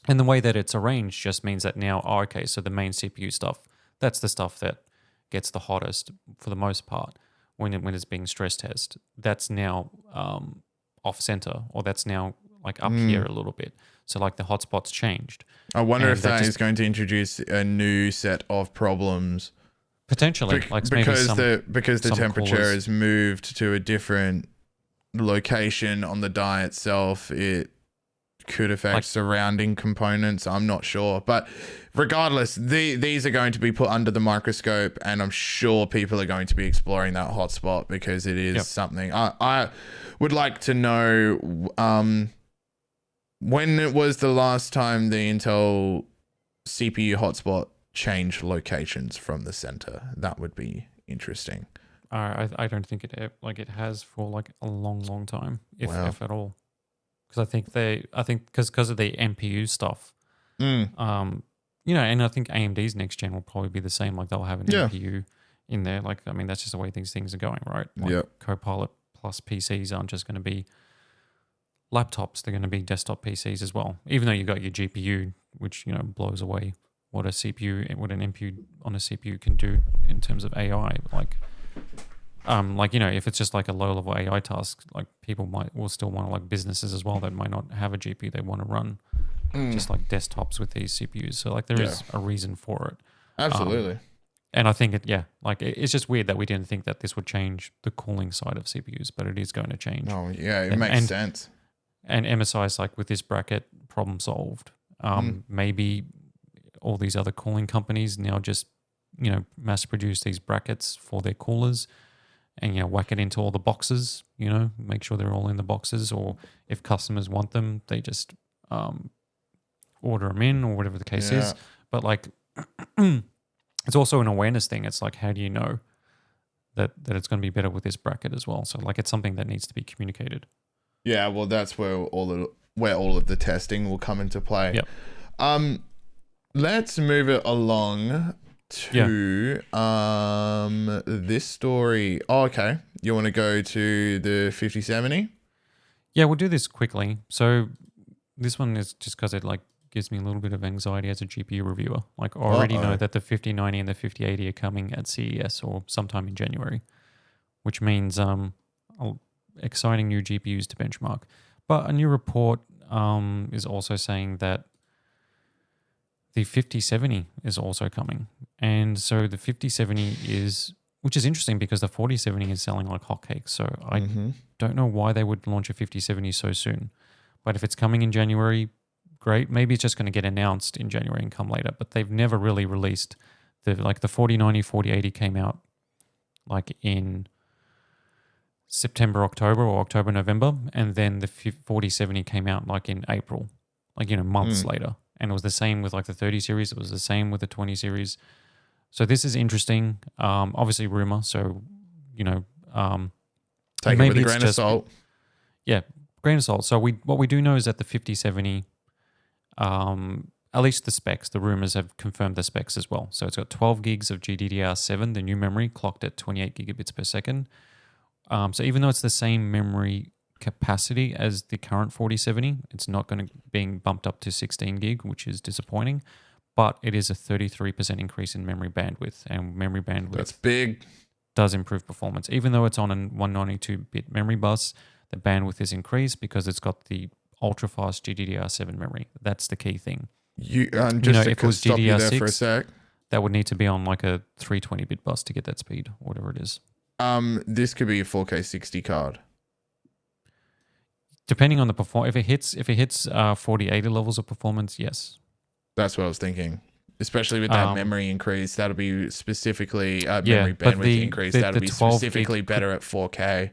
And the way that it's arranged just means that now, okay, so the main CPU stuff, that's the stuff that gets the hottest for the most part when it's being stress tested. That's now off center, or that's now like up here a little bit. So like the hotspot's changed. I wonder if that is going to introduce a new set of problems. Potentially, because the temperature coolers is moved to a different location on the die itself. It could affect surrounding components. I'm not sure, but regardless, these are going to be put under the microscope, and I'm sure people are going to be exploring that hotspot because it is something. I would like to know when it was the last time the Intel CPU hotspot changed locations from the center. That would be interesting. I don't think it has for like a long time, if at all. Because I think because of the NPU stuff, and I think AMD's next gen will probably be the same. Like they'll have an NPU in there. Like, I mean, that's just the way things are going, right? Like Copilot plus PCs aren't just going to be laptops; they're going to be desktop PCs as well. Even though you got your GPU, which blows away what an NPU on a CPU can do in terms of AI. If it's just like a low-level AI task, like people will still want to, like businesses as well that might not have a GPU they want to run, just like desktops with these CPUs. So like there is a reason for it. Absolutely. And I think it's just weird that we didn't think that this would change the cooling side of CPUs, but it is going to change. Oh yeah, it makes sense. And MSI is like, with this bracket, problem solved. Maybe all these other cooling companies now just mass produce these brackets for their coolers. And whack it into all the boxes, make sure they're all in the boxes, or if customers want them, they just order them in, or whatever the case is. But like, it's also an awareness thing. It's like, how do you know that it's going to be better with this bracket as well? So like, it's something that needs to be communicated. Yeah, well, that's where all of the testing will come into play. Yep. Let's move it along to this story. Oh, okay. You want to go to the 5070? Yeah, we'll do this quickly. So this one is just because it like gives me a little bit of anxiety as a GPU reviewer. Like, I already know that the 5090 and the 5080 are coming at CES or sometime in January, which means exciting new GPUs to benchmark. But a new report is also saying that the 5070 is also coming. And so the 5070 which is interesting because the 4070 is selling like hotcakes. So I don't know why they would launch a 5070 so soon. But if it's coming in January, great. Maybe it's just going to get announced in January and come later. But they've never really released the 4090, 4080 came out like in September, October, or October, November. And then the 4070 came out like in April, months later. And it was the same with like the 30 series. It was the same with the 20 series. So this is interesting. Obviously rumor. So, take it with a grain of salt. Yeah, grain of salt. So what we do know is that the 5070, at least the specs, the rumors have confirmed the specs as well. So it's got 12 gigs of GDDR7, the new memory, clocked at 28 gigabits per second. So even though it's the same memory capacity as the current 4070, it's not going to being bumped up to 16 gig, which is disappointing, but it is a 33% increase in memory bandwidth, and memory bandwidth that's big, does improve performance. Even though it's on a 192-bit memory bus, the bandwidth is increased because it's got the ultra-fast GDDR7 memory. That's the key thing. Just if it to was stop you there for a GDR6, sec. that would need to be on like a 320-bit bus to get that speed, or whatever it is. This could be a 4K 60 card. Depending on the performance, if it hits 4080 levels of performance, yes. That's what I was thinking. Especially with that memory increase, that'll be specifically memory but bandwidth increase. That'll be 12 specifically better at 4K.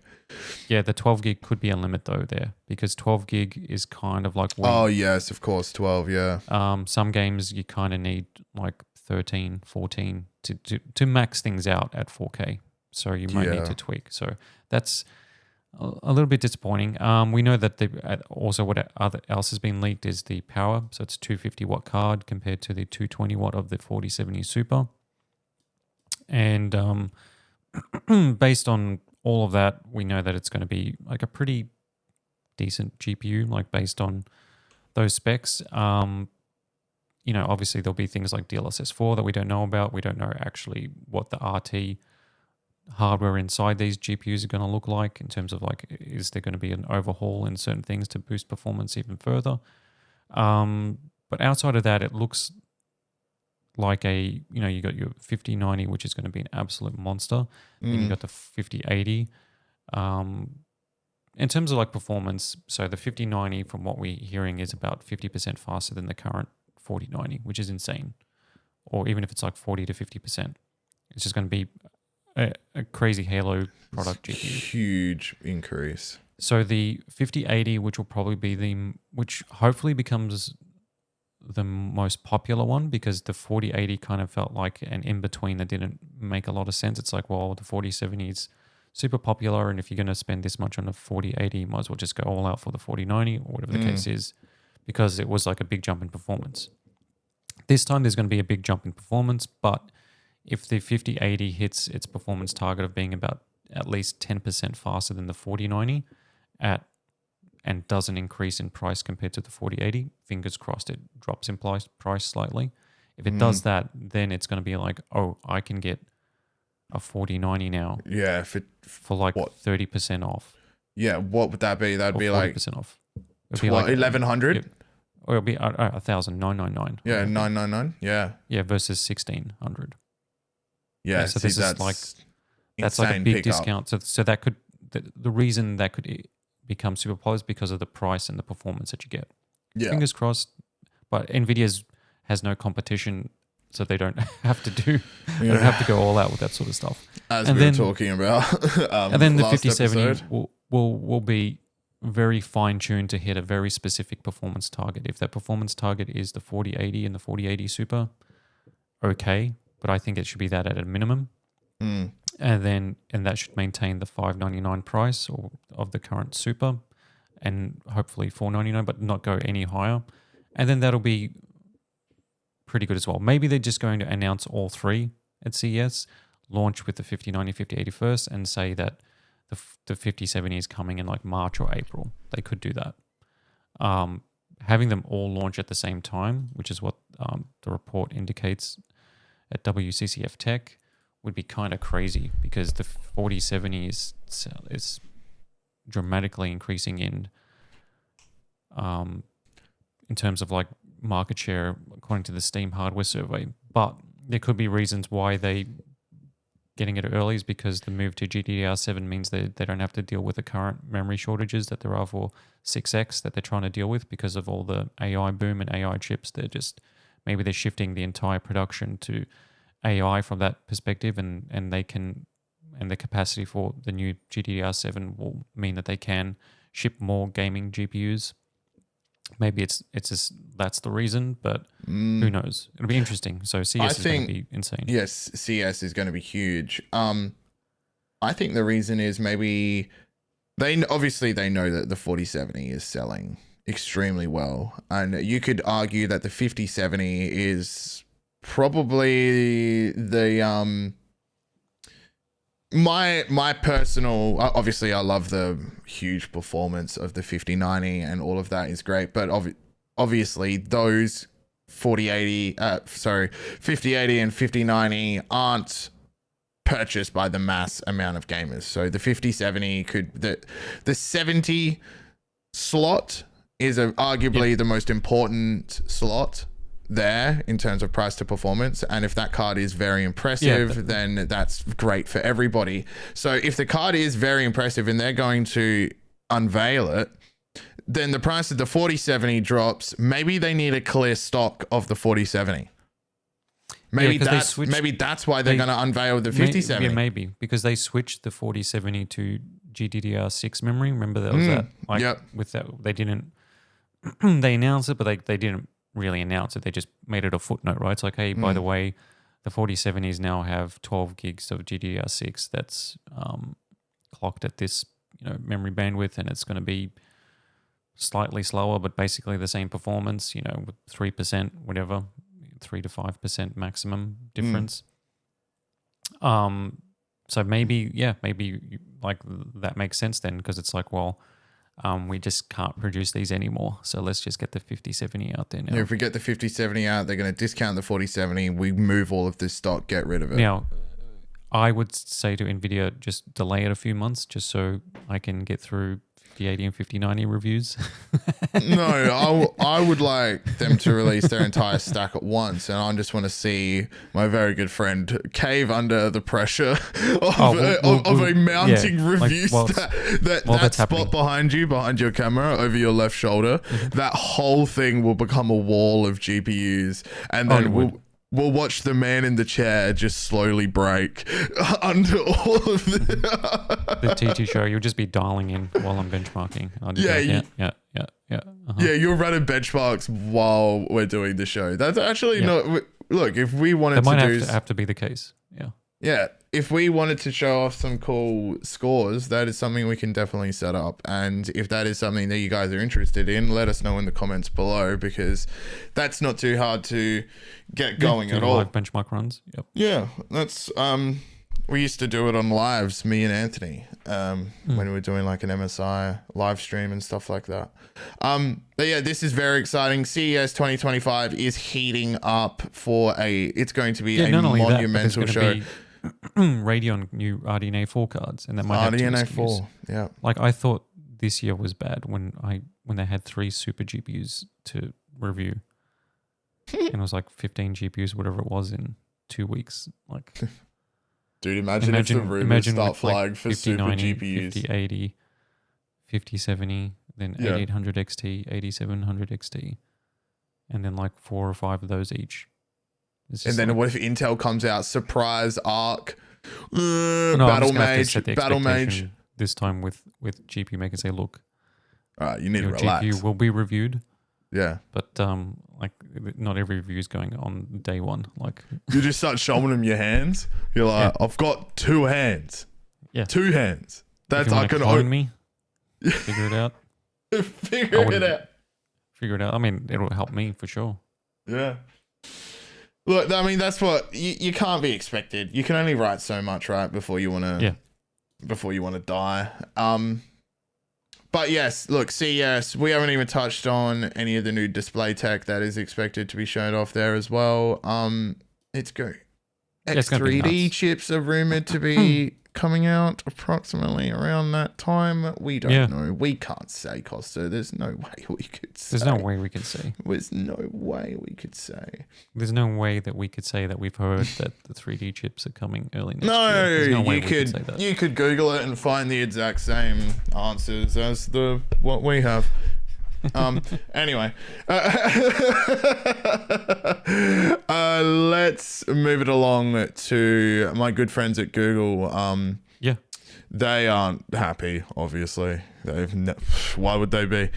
Yeah, the 12 gig could be a limit though there, because 12 gig is kind of like Oh yes, of course, 12. Yeah. some games you kind of need like 13, 14 to max things out at 4K. So you might need to tweak. So that's a little bit disappointing. We know that also what else has been leaked is the power. So it's 250 watt card compared to the 220 watt of the 4070 Super. And based on all of that, we know that it's going to be like a pretty decent GPU, like based on those specs. Obviously there'll be things like DLSS 4 that we don't know about. We don't know actually what the RT hardware inside these GPUs are going to look like in terms of like, is there going to be an overhaul in certain things to boost performance even further? But outside of that, it looks like you got your 5090, which is going to be an absolute monster. Then you got the 5080. In terms of like performance, so the 5090, from what we're hearing, is about 50% faster than the current 4090, which is insane. Or even if it's like 40 to 50%, it's just going to be a crazy Halo product GPU. Huge increase. So the 5080, which will probably be which hopefully becomes the most popular one, because the 4080 kind of felt like an in-between that didn't make a lot of sense. It's like, well, the 4070 is super popular, and if you're going to spend this much on a 4080, you might as well just go all out for the 4090 or whatever the case is, because it was like a big jump in performance. This time there's going to be a big jump in performance, but if the 5080 hits its performance target of being about at least 10% faster than the 4090 and doesn't increase in price compared to the 4080, fingers crossed it drops in price slightly. If it does that, then it's going to be like, oh, I can get a 4090 now. Yeah, for like 30% off. Yeah, what would that be? That'd be 40% like 40% off. It'd be like 1100. Or it'll be 1,999. Yeah, 999. Yeah. Yeah, versus 1,600. Yeah, so this is like that's like a big discount. So that could the reason that could become super popular is because of the price and the performance that you get. Yeah. Fingers crossed. But Nvidia has no competition, so they don't have to they don't have to go all out with that sort of stuff. As we were talking about. And then the 5070 will be very fine-tuned to hit a very specific performance target. If that performance target is the 4080 and the 4080 Super, okay, but I think it should be that at a minimum. And that should maintain the $599 price of the current Super, and hopefully $499, but not go any higher. And then that'll be pretty good as well. Maybe they're just going to announce all three at CES, launch with the 5090, 5080 first, and say that the 5070 is coming in like March or April. They could do that. Having them all launch at the same time, which is what the report indicates at WCCF Tech, would be kind of crazy, because the 4070 is dramatically increasing in terms of like market share according to the Steam hardware survey. But there could be reasons why they getting it early is because the move to GDDR7 means they don't have to deal with the current memory shortages that there are for 6X that they're trying to deal with because of all the AI boom and AI chips. Maybe they're shifting the entire production to AI from that perspective, and the capacity for the new GDDR7 will mean that they can ship more gaming GPUs. Maybe it's just that's the reason, but who knows? It'll be interesting. So CS is going to be insane. Yes, CS is going to be huge. I think the reason is maybe they know that the 4070 is selling extremely well, and you could argue that the 5070 is probably the my personal, obviously I love the huge performance of the 5090 and all of that is great, but obviously those 5080 and 5090 aren't purchased by the mass amount of gamers. So the 5070 the 70 slot is arguably the most important slot there in terms of price to performance. And if that card is very impressive, then that's great for everybody. So if the card is very impressive and they're going to unveil it, then the price of the 4070 drops. Maybe they need a clear stock of the 4070. Maybe that's why they're going to unveil the 5070. Yeah, maybe because they switched the 4070 to GDDR6 memory. Remember that was that? Like with that, they didn't. They announced it, but they didn't really announce it. They just made it a footnote, right? It's like, hey, by the way, the 4070s now have 12 gigs of GDDR6 that's clocked at this memory bandwidth, and it's going to be slightly slower, but basically the same performance. With 3%, whatever, 3 to 5% maximum difference. So maybe like that makes sense then, because it's like, well. We just can't produce these anymore. So let's just get the 5070 out there now. Yeah, if we get the 5070 out, they're going to discount the 4070. We move all of this stock, get rid of it. Now, I would say to NVIDIA, just delay it a few months just so I can get through 5080 and 5090 reviews. No, I would like them to release their entire stack at once, and I just want to see my very good friend cave under the pressure of a mounting review that spot behind your camera over your left shoulder. That whole thing will become a wall of GPUs, and then we'll watch the man in the chair just slowly break under all of the TT show. You'll just be dialing in while I'm benchmarking. Yeah, you're running benchmarks while we're doing the show. That's actually not. Look, if we wanted have to be the case. Yeah, if we wanted to show off some cool scores, that is something we can definitely set up. And if that is something that you guys are interested in, let us know in the comments below, because that's not too hard to get going at all. Live benchmark runs. Yep. Yeah, that's we used to do it on lives, me and Anthony, when we were doing like an MSI live stream and stuff like that. But yeah, this is very exciting. CES 2025 is heating up it's going to be a monumental show. Radeon new RDNA 4 cards, and that might have RDNA 4. Yeah, like I thought this year was bad when they had 3 super GPUs to review, and it was like 15 GPUs, whatever it was, in 2 weeks. Like, dude, imagine if the rumors start flying for super GPUs. 5080, 5070, then 8800 XT, 8700 XT, and then like 4 or 5 of those each. And then what if Intel comes out, surprise ARC, Battle Mage. This time with GPU Maker, say, look, all right, you need to relax. GPU will be reviewed. Yeah. But like not every review is going on day one. Like, you just start showing them your hands. You're like, I've got 2 hands. Yeah. 2 hands. That's I can own me. Figure it out. Figure it out. I mean, it'll help me for sure. Yeah. Look, I mean, that's what you can't be expected. You can only write so much, right, before you want to die. But yes, look, CES, we haven't even touched on any of the new display tech that is expected to be shown off there as well. It's good. X3D chips are rumored to be coming out approximately around that time. We don't know. We can't say, Kosta. There's no way we could say. There's no way we can say. There's no way we could say. There's no way that we could say that we've heard that the 3D chips are coming early next year. No, you could Google it and find the exact same answers as what we have. Anyway, let's move it along to my good friends at Google. They aren't happy, obviously. Why would they be?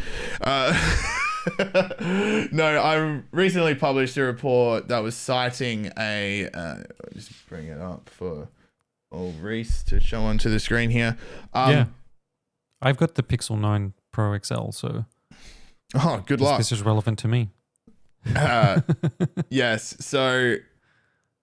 No, I recently published a report that was citing I'll just bring it up for old Reese to show onto the screen here. I've got the Pixel 9 Pro XL, so good luck. This is relevant to me. Yes, so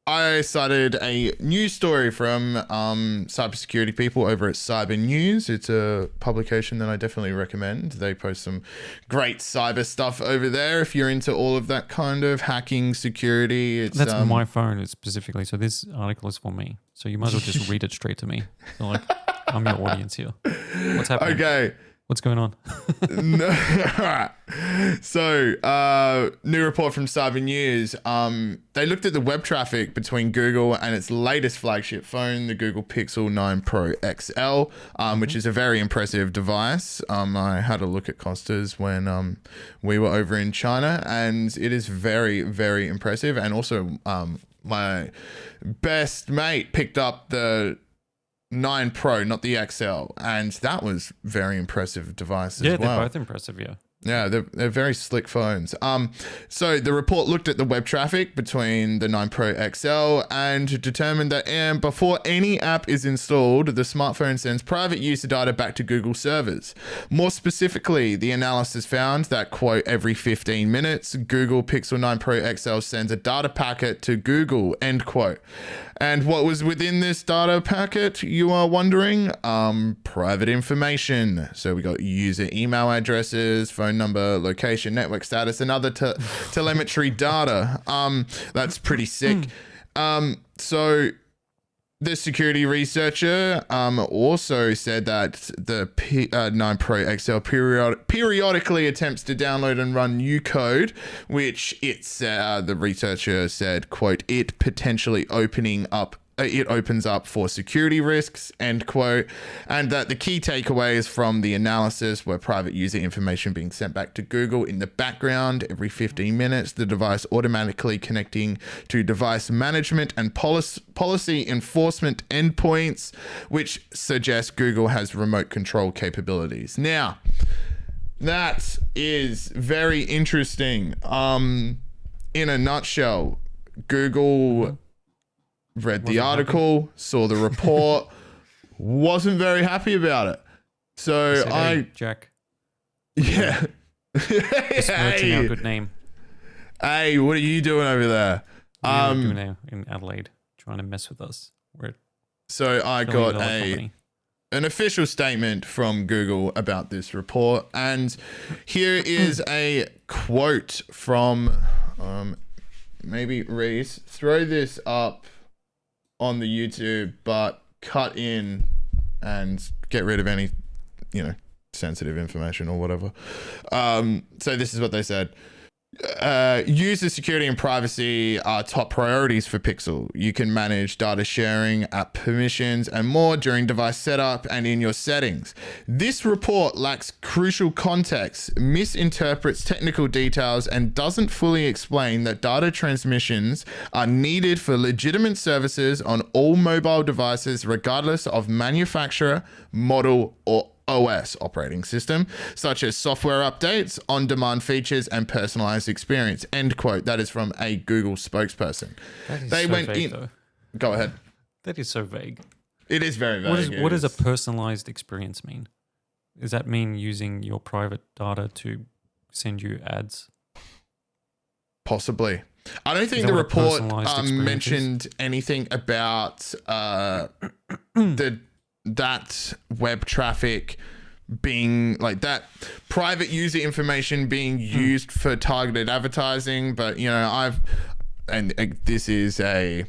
I cited a news story from cybersecurity people over at Cyber News. It's a publication that I definitely recommend. They post some great cyber stuff over there if you're into all of that kind of hacking, security. That's my phone specifically, so this article is for me. So you might as well just read it straight to me. So like, I'm your audience here. What's happening? Okay. What's going on? No. All right. So, new report from Cyber News. They looked at the web traffic between Google and its latest flagship phone, the Google Pixel 9 Pro XL, which is a very impressive device. I had a look at Kosta's when we were over in China, and it is very, very impressive. And also, my best mate picked up the 9 Pro, not the XL, and that was very impressive device as well. Yeah, they're both impressive, yeah. Yeah, they're very slick phones. So the report looked at the web traffic between the 9 Pro XL and determined that before any app is installed, the smartphone sends private user data back to Google servers. More specifically, the analysis found that, quote, every 15 minutes, Google Pixel 9 Pro XL sends a data packet to Google, end quote. And what was within this data packet, you are wondering? Private information. So we got user email addresses, phone number, location, network status, and other telemetry data. That's pretty sick. So the security researcher also said that the 9 Pro XL periodically attempts to download and run new code, which the researcher said, quote, it potentially opens up for security risks, end quote, and that the key takeaways from the analysis were private user information being sent back to Google in the background every 15 minutes, the device automatically connecting to device management and policy enforcement endpoints, which suggests Google has remote control capabilities. Now, that is very interesting. In a nutshell, Google read the article, saw the report, wasn't very happy about it. So said, hey, Jack. Yeah. Besmirching our good name. Hey, what are you doing over there? What are you doing now in Adelaide, trying to mess with us? So I got an official statement from Google about this report, and here is a quote from maybe Reese. Throw this up on the YouTube, but cut in and get rid of any, sensitive information or whatever. So this is what they said. User security and privacy are top priorities for Pixel. You can manage data sharing, app permissions, and more during device setup and in your settings. This report lacks crucial context, misinterprets technical details, and doesn't fully explain that data transmissions are needed for legitimate services on all mobile devices, regardless of manufacturer, model, or OS operating system, such as software updates, on-demand features, and personalized experience. End quote. That is from a Google spokesperson. They went vague, though. Go ahead. That is so vague. It is very vague. What does a personalized experience mean? Does that mean using your private data to send you ads? Possibly. I don't think the report mentioned anything about that web traffic being like that private user information being used for targeted advertising, but this is a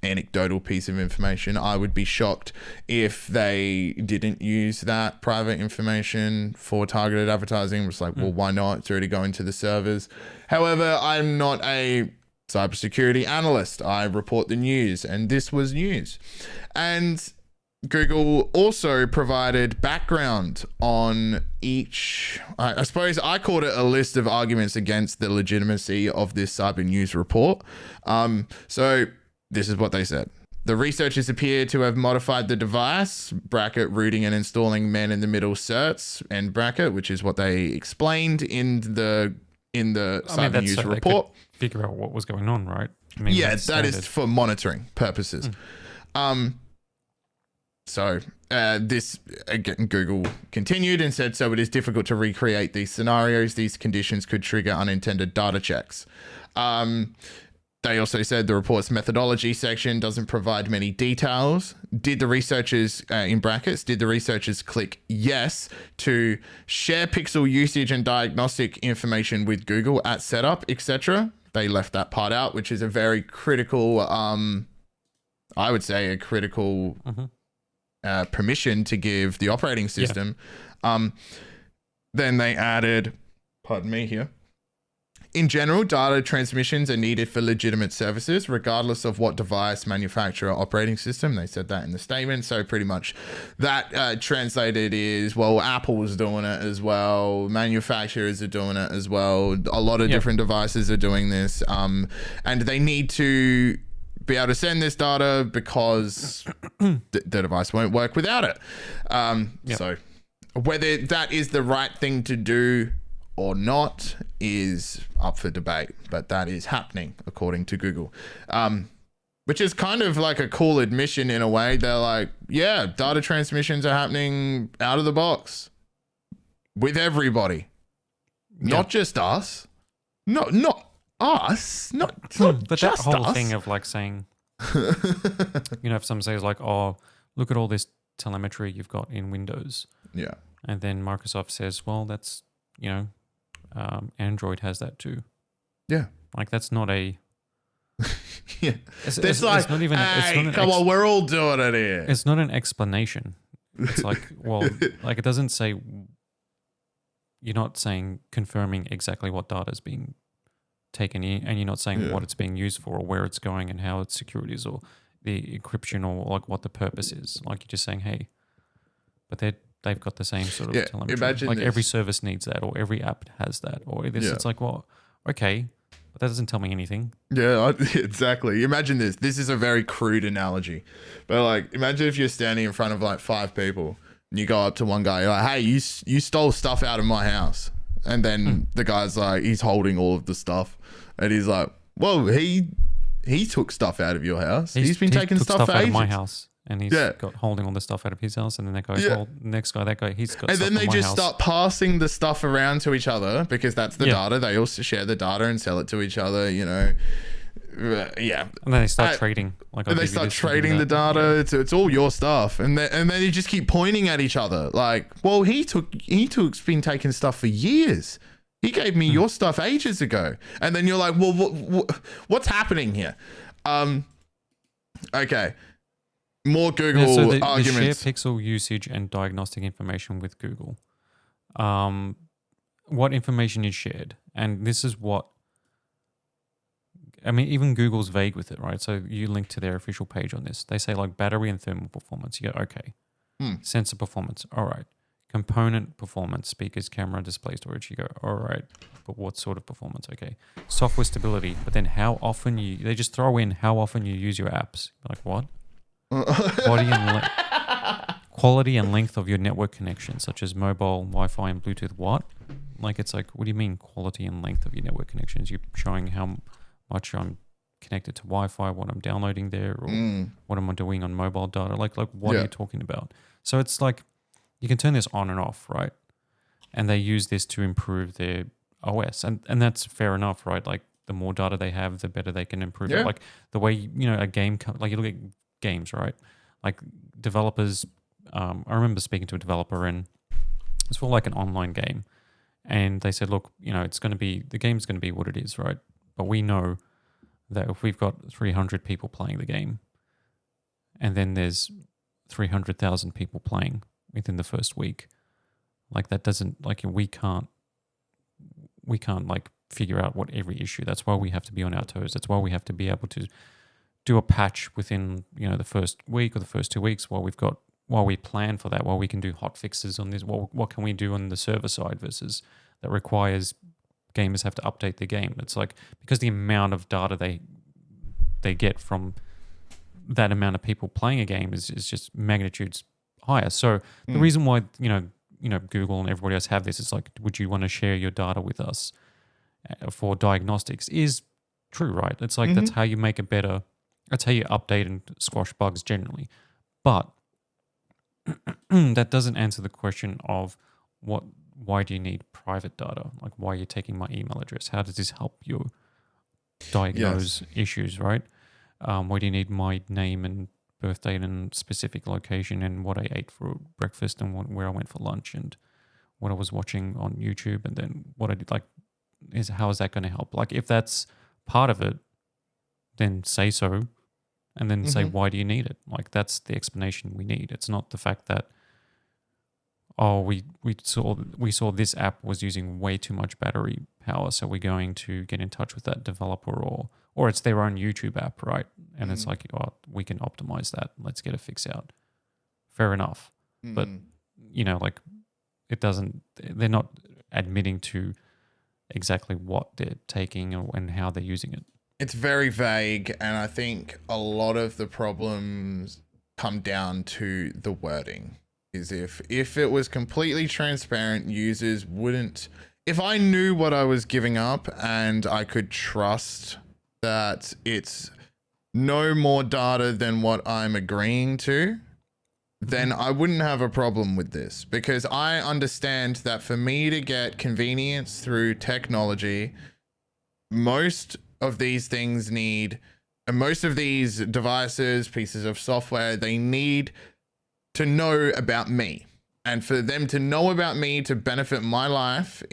anecdotal piece of information. I would be shocked if they didn't use that private information for targeted advertising. It's like, well, why not? It's already going to the servers. However, I'm not a cybersecurity analyst. I report the news, and this was news. And Google also provided background on each, I suppose I called it a list of arguments against the legitimacy of this cyber news report. So this is what they said. The researchers appear to have modified the device, bracket, rooting and installing man-in-the-middle certs, end bracket, which is what they explained in the cyber news report. Figure out what was going on, right? That is for monitoring purposes. So this, again, Google continued and said, so it is difficult to recreate these scenarios. These conditions could trigger unintended data checks. They also said the report's methodology section doesn't provide many details. Did the researchers, in brackets, click yes to share Pixel usage and diagnostic information with Google at setup, etc.? They left that part out, which is a very critical, I would say a critical permission to give the operating system. Then they added, pardon me here. In general, data transmissions are needed for legitimate services, regardless of what device, manufacturer, operating system. They said that in the statement. So pretty much that translated is, well, Apple's doing it as well. Manufacturers are doing it as well. A lot of different devices are doing this. And they need to be able to send this data because the device won't work without it. So whether that is the right thing to do or not is up for debate, but that is happening according to Google, which is kind of like a cool admission in a way. They're like, yeah, data transmissions are happening out of the box with everybody, not just us, not us, not but just that whole us. thing of like saying, if someone says like, oh, look at all this telemetry you've got in Windows, and then Microsoft says, well, that's Android has that too. Yeah. Like that's not a it's not even come on, we're all doing it here. It's not an explanation. It's like, well, like it doesn't say, you're not saying confirming exactly what data is being taken in, and you're not saying what it's being used for or where it's going and how its security is or the encryption or like what the purpose is. Like you're just saying, hey, but they've got the same sort of telemetry. Imagine like this. Every service needs that, or every app has that, or this. It's like, well, okay, but that doesn't tell me anything. Yeah, exactly. Imagine this. This is a very crude analogy, but like, imagine if you're standing in front of like 5 people and you go up to one guy, you're like, hey, you stole stuff out of my house, and then the guy's like, he's holding all of the stuff, and he's like, well, he took stuff out of your house. He's been taking stuff for out ages. of my house. And he's got holding all the stuff out of his house, and then that goes, well, next guy, that guy, he's got. And stuff then they from my just house. start passing the stuff around to each other because that's the data. They also share the data and sell it to each other. And then they start trading. And they start trading the data. It's all your stuff, and then they just keep pointing at each other. Like, well, he's been taking stuff for years. He gave me your stuff ages ago, and then you're like, well, what's happening here? Okay. More Google arguments. The share pixel usage and diagnostic information with Google. What information is shared? And this is what, I mean, even Google's vague with it, right? So you link to their official page on this. They say like battery and thermal performance. You go, okay. Sensor performance. All right. Component performance, speakers, camera, display storage. You go, all right. But what sort of performance? Okay. Software stability. But then how often they just throw in how often you use your apps. Like what? Quality and length of your network connection, such as mobile, Wi-Fi, and Bluetooth. What? Like, it's like, what do you mean quality and length of your network connections? You're showing how much I'm connected to Wi-Fi, what I'm downloading there, or what am I doing on mobile data? Like what are you talking about? So it's like, you can turn this on and off, right? And they use this to improve their OS. And that's fair enough, right? Like, the more data they have, the better they can improve it. Like, the way, a game, like, you look at games, right? Like, developers, I remember speaking to a developer, and it's for like an online game. And they said, look, the game's going to be what it is, right? But we know that if we've got 300 people playing the game, and then there's 300,000 people playing within the first week, like, that doesn't, like, we can't like figure out what every issue. That's why we have to be on our toes. That's why we have to be able to do a patch within, the first week or the first 2 weeks while we plan for that, while we can do hot fixes on this. What can we do on the server side versus that requires gamers have to update the game? It's like, because the amount of data they get from that amount of people playing a game is just magnitudes higher. So the reason why, Google and everybody else have this is like, would you want to share your data with us for diagnostics is true, right? It's like, that's how you make it better. That's how you update and squash bugs generally. But that doesn't answer the question of why do you need private data? Like, why are you taking my email address? How does this help you diagnose issues, right? Why do you need my name and birth date and specific location and what I ate for breakfast and where I went for lunch and what I was watching on YouTube and then what I did? Like, how is that going to help? Like, if that's part of it, then say so and then say, why do you need it? Like, that's the explanation we need. It's not the fact that, oh, we saw this app was using way too much battery power, so we're going to get in touch with that developer, or it's their own YouTube app, right? And it's like, oh, we can optimize that. Let's get a fix out. Fair enough. But, like, it doesn't, they're not admitting to exactly what they're taking and how they're using it. It's very vague, and I think a lot of the problems come down to the wording. Is if it was completely transparent, users wouldn't. If I knew what I was giving up and I could trust that it's no more data than what I'm agreeing to, then I wouldn't have a problem with this, because I understand that for me to get convenience through technology, most of these things need, and most of these devices, pieces of software, they need to know about me, and for them to know about me to benefit my life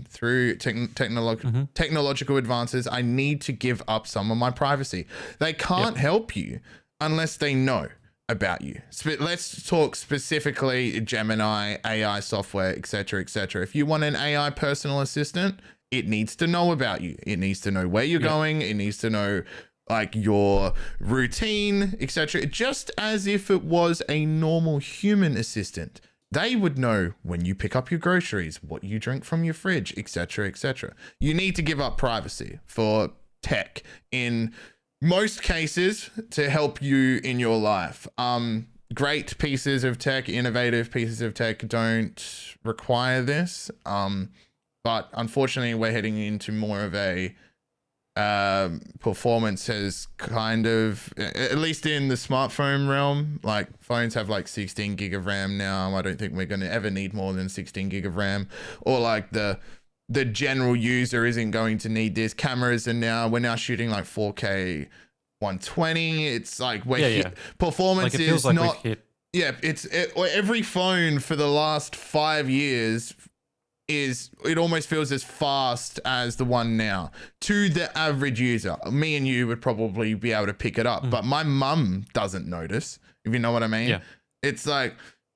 through technological advances, I need to give up some of my privacy. They can't help you unless they know about you. Let's talk specifically Gemini, AI software, etc., etc. If you want an AI personal assistant, it needs to know about you. It needs to know where you're going. It needs to know like your routine, etc. Just as if it was a normal human assistant. They would know when you pick up your groceries, what you drink from your fridge, etc., etc. You need to give up privacy for tech in most cases to help you in your life. Great pieces of tech, innovative pieces of tech don't require this. But unfortunately, we're heading into more of a performance has kind of, at least in the smartphone realm, like phones have like 16 gig of RAM now. I don't think we're going to ever need more than 16 gig of RAM, or like the general user isn't going to need this. Cameras are we're now shooting like 4K 120. It's like performance like it feels is like not we've hit. Every phone for the last 5 years it almost feels as fast as the one now to the average user. Me and you would probably be able to pick it up, but my mum doesn't notice, if you know what I mean. It's like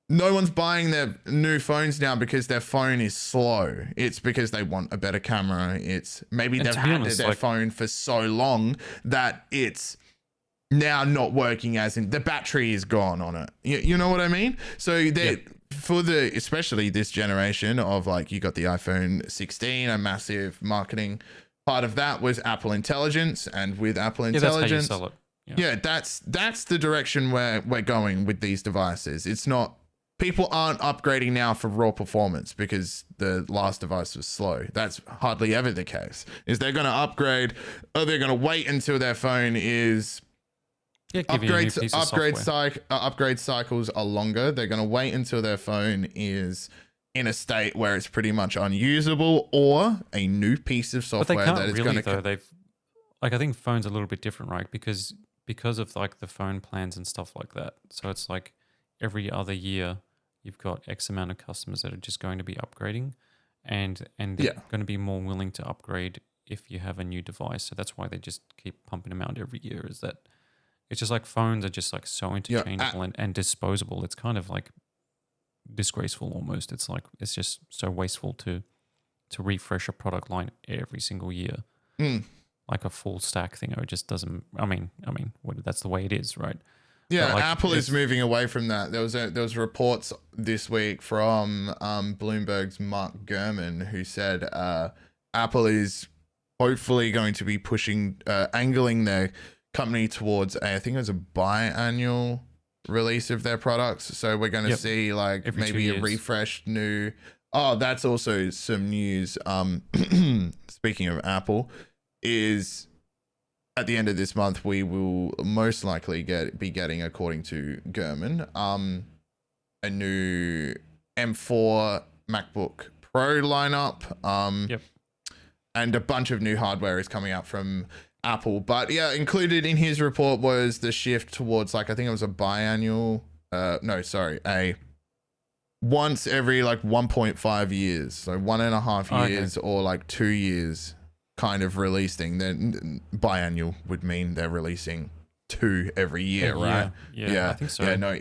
no one's buying their new phones now because their phone is slow. It's because they want a better camera. It's maybe they've had their phone for so long that it's now not working, as in the battery is gone on it. You know what I mean? So for especially this generation of like, you got the iPhone 16, a massive marketing part of that was Apple Intelligence, and with Apple Intelligence, that's how you sell it. That's the direction where we're going with these devices. It's not, people aren't upgrading now for raw performance because the last device was slow. That's hardly ever the case. Is they're going to upgrade, or they're going to wait until their phone is upgrade cycles are longer. They're going to wait until their phone is in a state where it's pretty much unusable, or a new piece of software that is going to. They've like, I think phones are a little bit different, right? Because of like the phone plans and stuff like that. So it's like every other year you've got X amount of customers that are just going to be upgrading, and they're going to be more willing to upgrade if you have a new device. So that's why they just keep pumping them out every year. Is that it's just like phones are just like so interchangeable and disposable. It's kind of like disgraceful almost. It's like, it's just so wasteful to refresh a product line every single year. Like a full stack thing. It just doesn't, I mean, that's the way it is, right? Yeah, like, Apple is moving away from that. There was reports this week from Bloomberg's Mark Gurman, who said Apple is hopefully going to be angling their company towards I think it was a biannual release of their products. So we're going to see like every maybe a refreshed new. Oh, that's also some news. Speaking of Apple, is at the end of this month we will most likely be getting, according to Gurman, a new M4 MacBook Pro lineup. And a bunch of new hardware is coming out from Apple. But yeah, included in his report was the shift towards like, I think it was a biannual, a once every like 1.5 years. So 1.5 years or like 2 years kind of release thing. Then biannual would mean they're releasing 2 every year, right? Yeah, I think so. Yeah, no,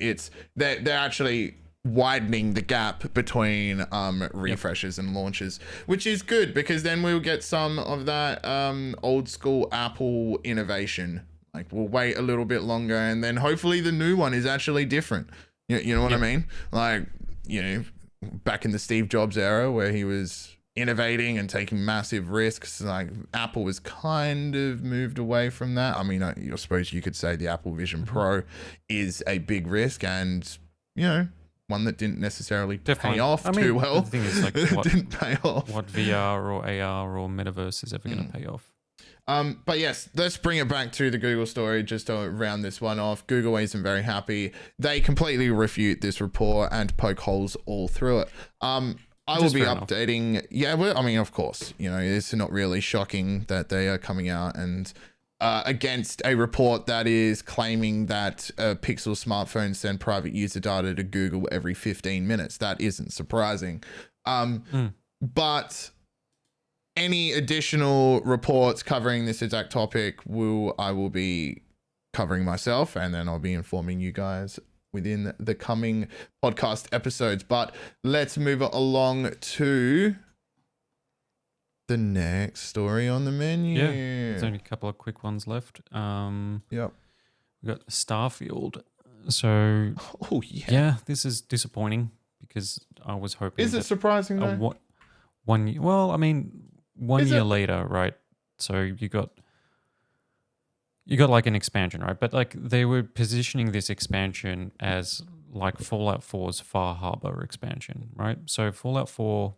they're actually widening the gap between refreshes and launches, which is good because then we'll get some of that old school Apple innovation. Like we'll wait a little bit longer and then hopefully the new one is actually different. You know what I mean? Like, back in the Steve Jobs era where he was innovating and taking massive risks, like Apple was kind of moved away from that. I mean, I suppose you could say the Apple Vision Pro is a big risk and, one that didn't necessarily pay off too well. The thing is, like, it didn't pay off. What VR or AR or metaverse is ever going to pay off? But yes, let's bring it back to the Google story just to round this one off. Google isn't very happy. They completely refute this report and poke holes all through it. I will be updating. Yeah, well, I mean, of course, it's not really shocking that they are coming out and against a report that is claiming that Pixel smartphones send private user data to Google every 15 minutes. That isn't surprising. But any additional reports covering this exact topic I will be covering myself, and then I'll be informing you guys within the coming podcast episodes. But let's move along to the next story on the menu. Yeah, there's only a couple of quick ones left. Yep. We got Starfield. So, yeah, this is disappointing because I was hoping. Is it surprising though? One year later, right? So you got like an expansion, right? But like they were positioning this expansion as like Fallout 4's Far Harbor expansion, right? So Fallout 4,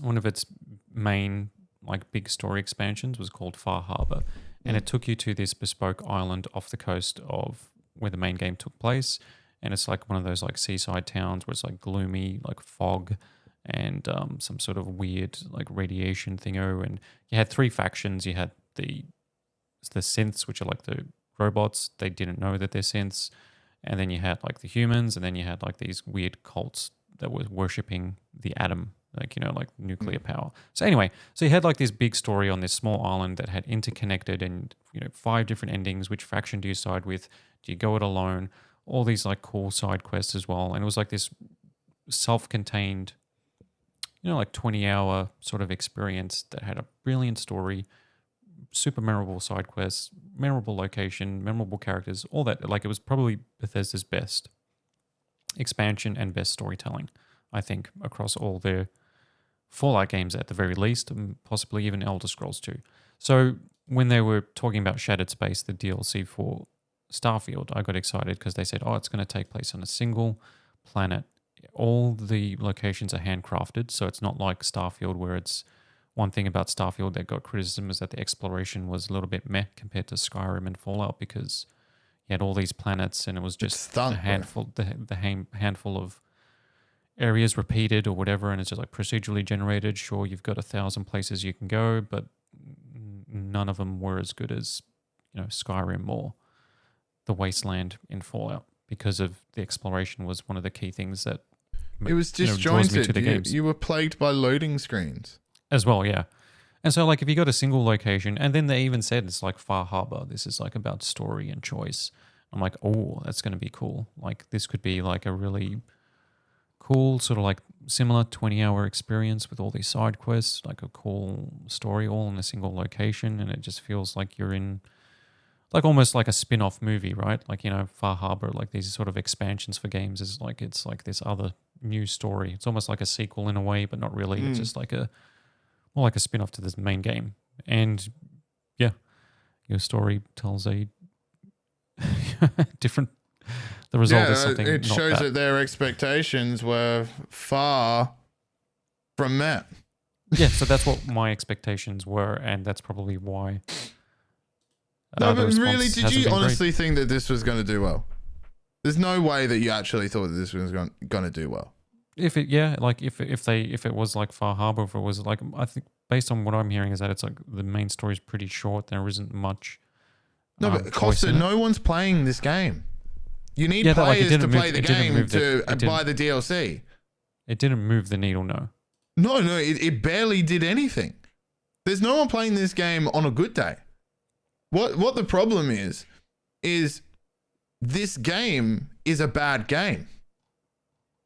one of its main like big story expansions was called Far Harbor, and it took you to this bespoke island off the coast of where the main game took place, and it's like one of those like seaside towns where it's like gloomy, like fog, and some sort of weird like radiation thingo. And you had 3 factions. You had the synths, which are like the robots. They didn't know that they're synths. And then you had like the humans, and then you had like these weird cults that were worshipping the atom, like nuclear power. So anyway, so you had like this big story on this small island that had interconnected and 5 different endings. Which faction do you side with? Do you go it alone? All these like cool side quests as well. And it was like this self-contained, like 20-hour sort of experience that had a brilliant story, super memorable side quests, memorable location, memorable characters, all that. Like it was probably Bethesda's best expansion and best storytelling, I think, across all their Fallout games at the very least, and possibly even Elder Scrolls 2. So when they were talking about Shattered Space, the DLC for Starfield, I got excited because they said, it's going to take place on a single planet. All the locations are handcrafted, so it's not like Starfield where it's one thing about Starfield that got criticism is that the exploration was a little bit meh compared to Skyrim and Fallout because you had all these planets and it was just a handful, the handful of areas repeated or whatever, and it's just like procedurally generated. Sure, you've got 1,000 places you can go, but none of them were as good as Skyrim or the Wasteland in Fallout because of the exploration was one of the key things that it was disjointed. You were plagued by loading screens as well, yeah. And so like if you got a single location, and then they even said it's like Far Harbor, this is like about story and choice. I'm like, that's going to be cool. Like this could be like a really cool sort of like similar 20-hour experience with all these side quests, like a cool story all in a single location, and it just feels like you're in like almost like a spin-off movie, right? Like, Far Harbor, like these sort of expansions for games is like it's like this other new story. It's almost like a sequel in a way, but not really. It's just like more like a spin-off to this main game. And yeah, your story tells a different. The result is something. It shows that their expectations were far from met. Yeah, so that's what my expectations were, and that's probably why. No, but really, did you honestly think that this was going to do well? There's no way that you actually thought that this was going to do well. If it was like Far Harbor, if it was like, I think based on what I'm hearing is that it's like the main story is pretty short. There isn't much. No, but Kosta, no one's playing this game. You need players to play the game to buy the DLC. It didn't move the needle, no. No, it barely did anything. There's no one playing this game on a good day. What the problem is is this game is a bad game.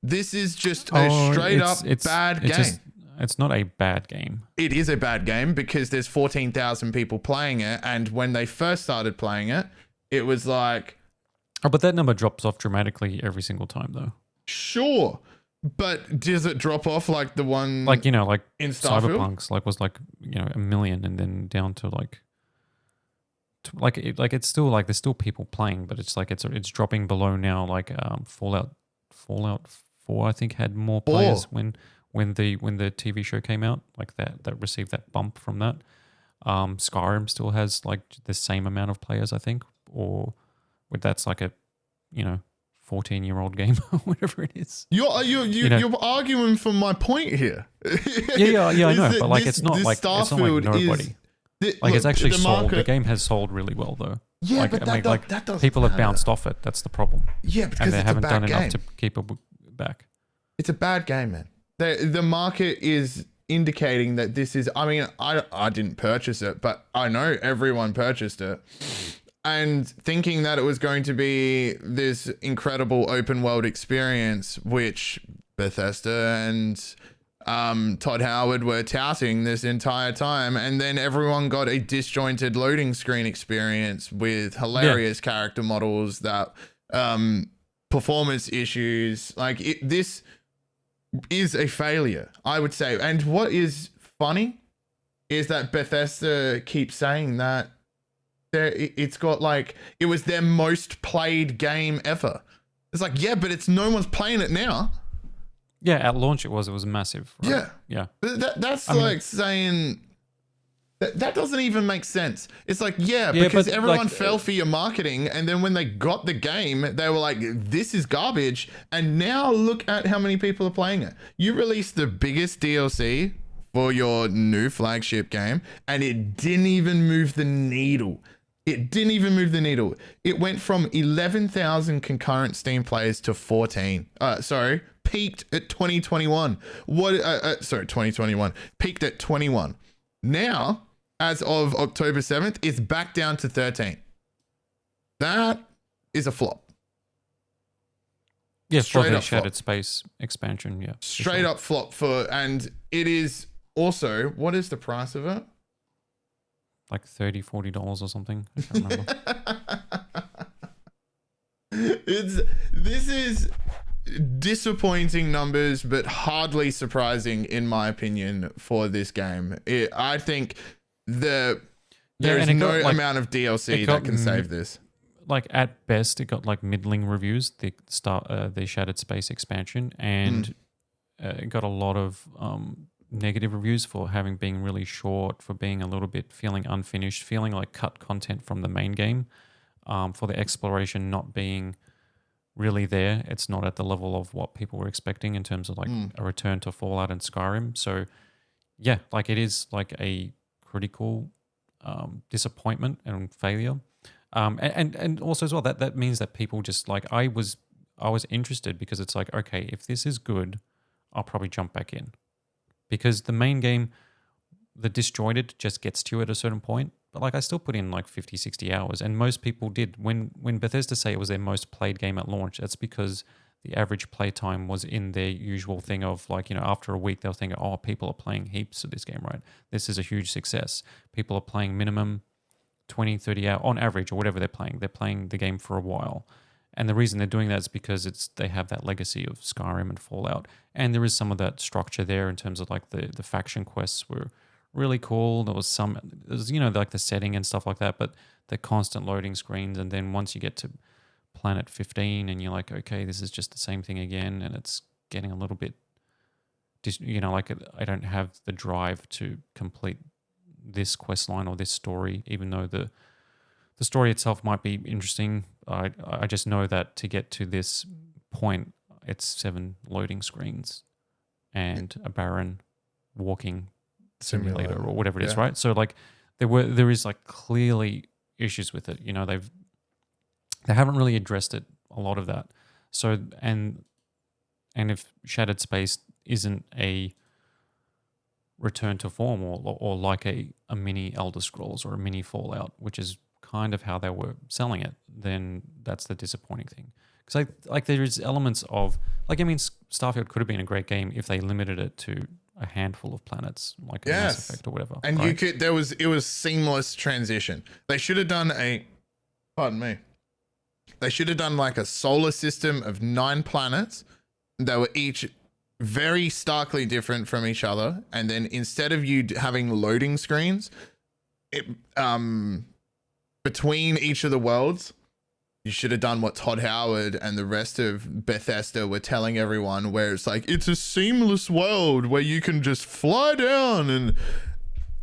This is just a straight up bad game. It's not a bad game. It is a bad game because there's 14,000 people playing it. And when they first started playing it, it was like... Oh, but that number drops off dramatically every single time, though. Sure. But does it drop off like the one... Like, in Starfield? Cyberpunk's was 1 million and then down to it's still there's still people playing, but it's it's dropping below now. Fallout 4 I think had more players when the TV show came out, that received that bump from that. Skyrim still has the same amount of players, I think, or that's a 14-year-old game or whatever it is. You're arguing for my point here. yeah, I know, but it's not like nobody. It's actually sold. The game has sold really well, though. Yeah, but that doesn't people have matter. bounced off it. That's the problem. Yeah, because and they it's haven't a bad done game. enough to keep it back. It's a bad game, man. The market is indicating that this is... I mean, I didn't purchase it, but I know everyone purchased it. And thinking that it was going to be this incredible open world experience, which Bethesda and Todd Howard were touting this entire time, and then everyone got a disjointed loading screen experience with hilarious character models that performance issues. This is a failure, I would say. And what is funny is that Bethesda keeps saying that it's got it was their most played game ever. It's but it's no one's playing it now. Yeah, at launch it was massive. Right? Yeah. That's saying that doesn't even make sense. It's because everyone fell for your marketing, and then when they got the game, they were like, "This is garbage." And now look at how many people are playing it. You released the biggest DLC for your new flagship game, and it didn't even move the needle. It went from 11,000 concurrent Steam players to 14. Peaked at 2021. 2021. Peaked at 21. Now, as of October 7th, it's back down to 13. That is a flop. Yeah, for the Shattered Space expansion, yeah. Straight up flop and it is also, what is the price of it? $30, $40 or something. I can't remember. This is disappointing numbers, but hardly surprising in my opinion for this game. I think there is no amount of DLC that can save this. At best, it got middling reviews. The Shattered Space expansion, and it got a lot of negative reviews for being really short, for being a little bit feeling unfinished, feeling like cut content from the main game, for the exploration not being really there. It's not at the level of what people were expecting in terms of a return to Fallout and Skyrim. So yeah, it is a critical disappointment and failure. And also as well, that means that people just I was interested because it's okay, if this is good, I'll probably jump back in. Because the main game, the disjointed just gets to you at a certain point. But I still put in 50, 60 hours. And most people did. When Bethesda say it was their most played game at launch, that's because the average playtime was in their usual thing of after a week, they'll think, oh, people are playing heaps of this game, right? This is a huge success. People are playing minimum 20, 30 hours on average or whatever they're playing. They're playing the game for a while. And the reason they're doing that is because they have that legacy of Skyrim and Fallout. And there is some of that structure there in terms of the faction quests were really cool. There was the setting and stuff like that, but the constant loading screens. And then once you get to Planet 15 and you're okay, this is just the same thing again. And it's getting a little bit, I don't have the drive to complete this quest line or this story, even though the story itself might be interesting. I just know that to get to this point, it's 7 loading screens and a barren walking simulator or whatever it is, right? So there is clearly issues with it. They haven't really addressed it, a lot of that. So and if Shattered Space isn't a return to form or like a mini Elder Scrolls or a mini Fallout, which is kind of how they were selling it, then that's the disappointing thing. Because there is elements of Starfield could have been a great game if they limited it to a handful of planets, like a Mass Effect or whatever. And right? it was seamless transition. They should have done pardon me. They should have done like a solar system of 9 planets. They were each very starkly different from each other. And then instead of you having loading screens, between each of the worlds, you should have done what Todd Howard and the rest of Bethesda were telling everyone, where it's like, it's a seamless world where you can just fly down, and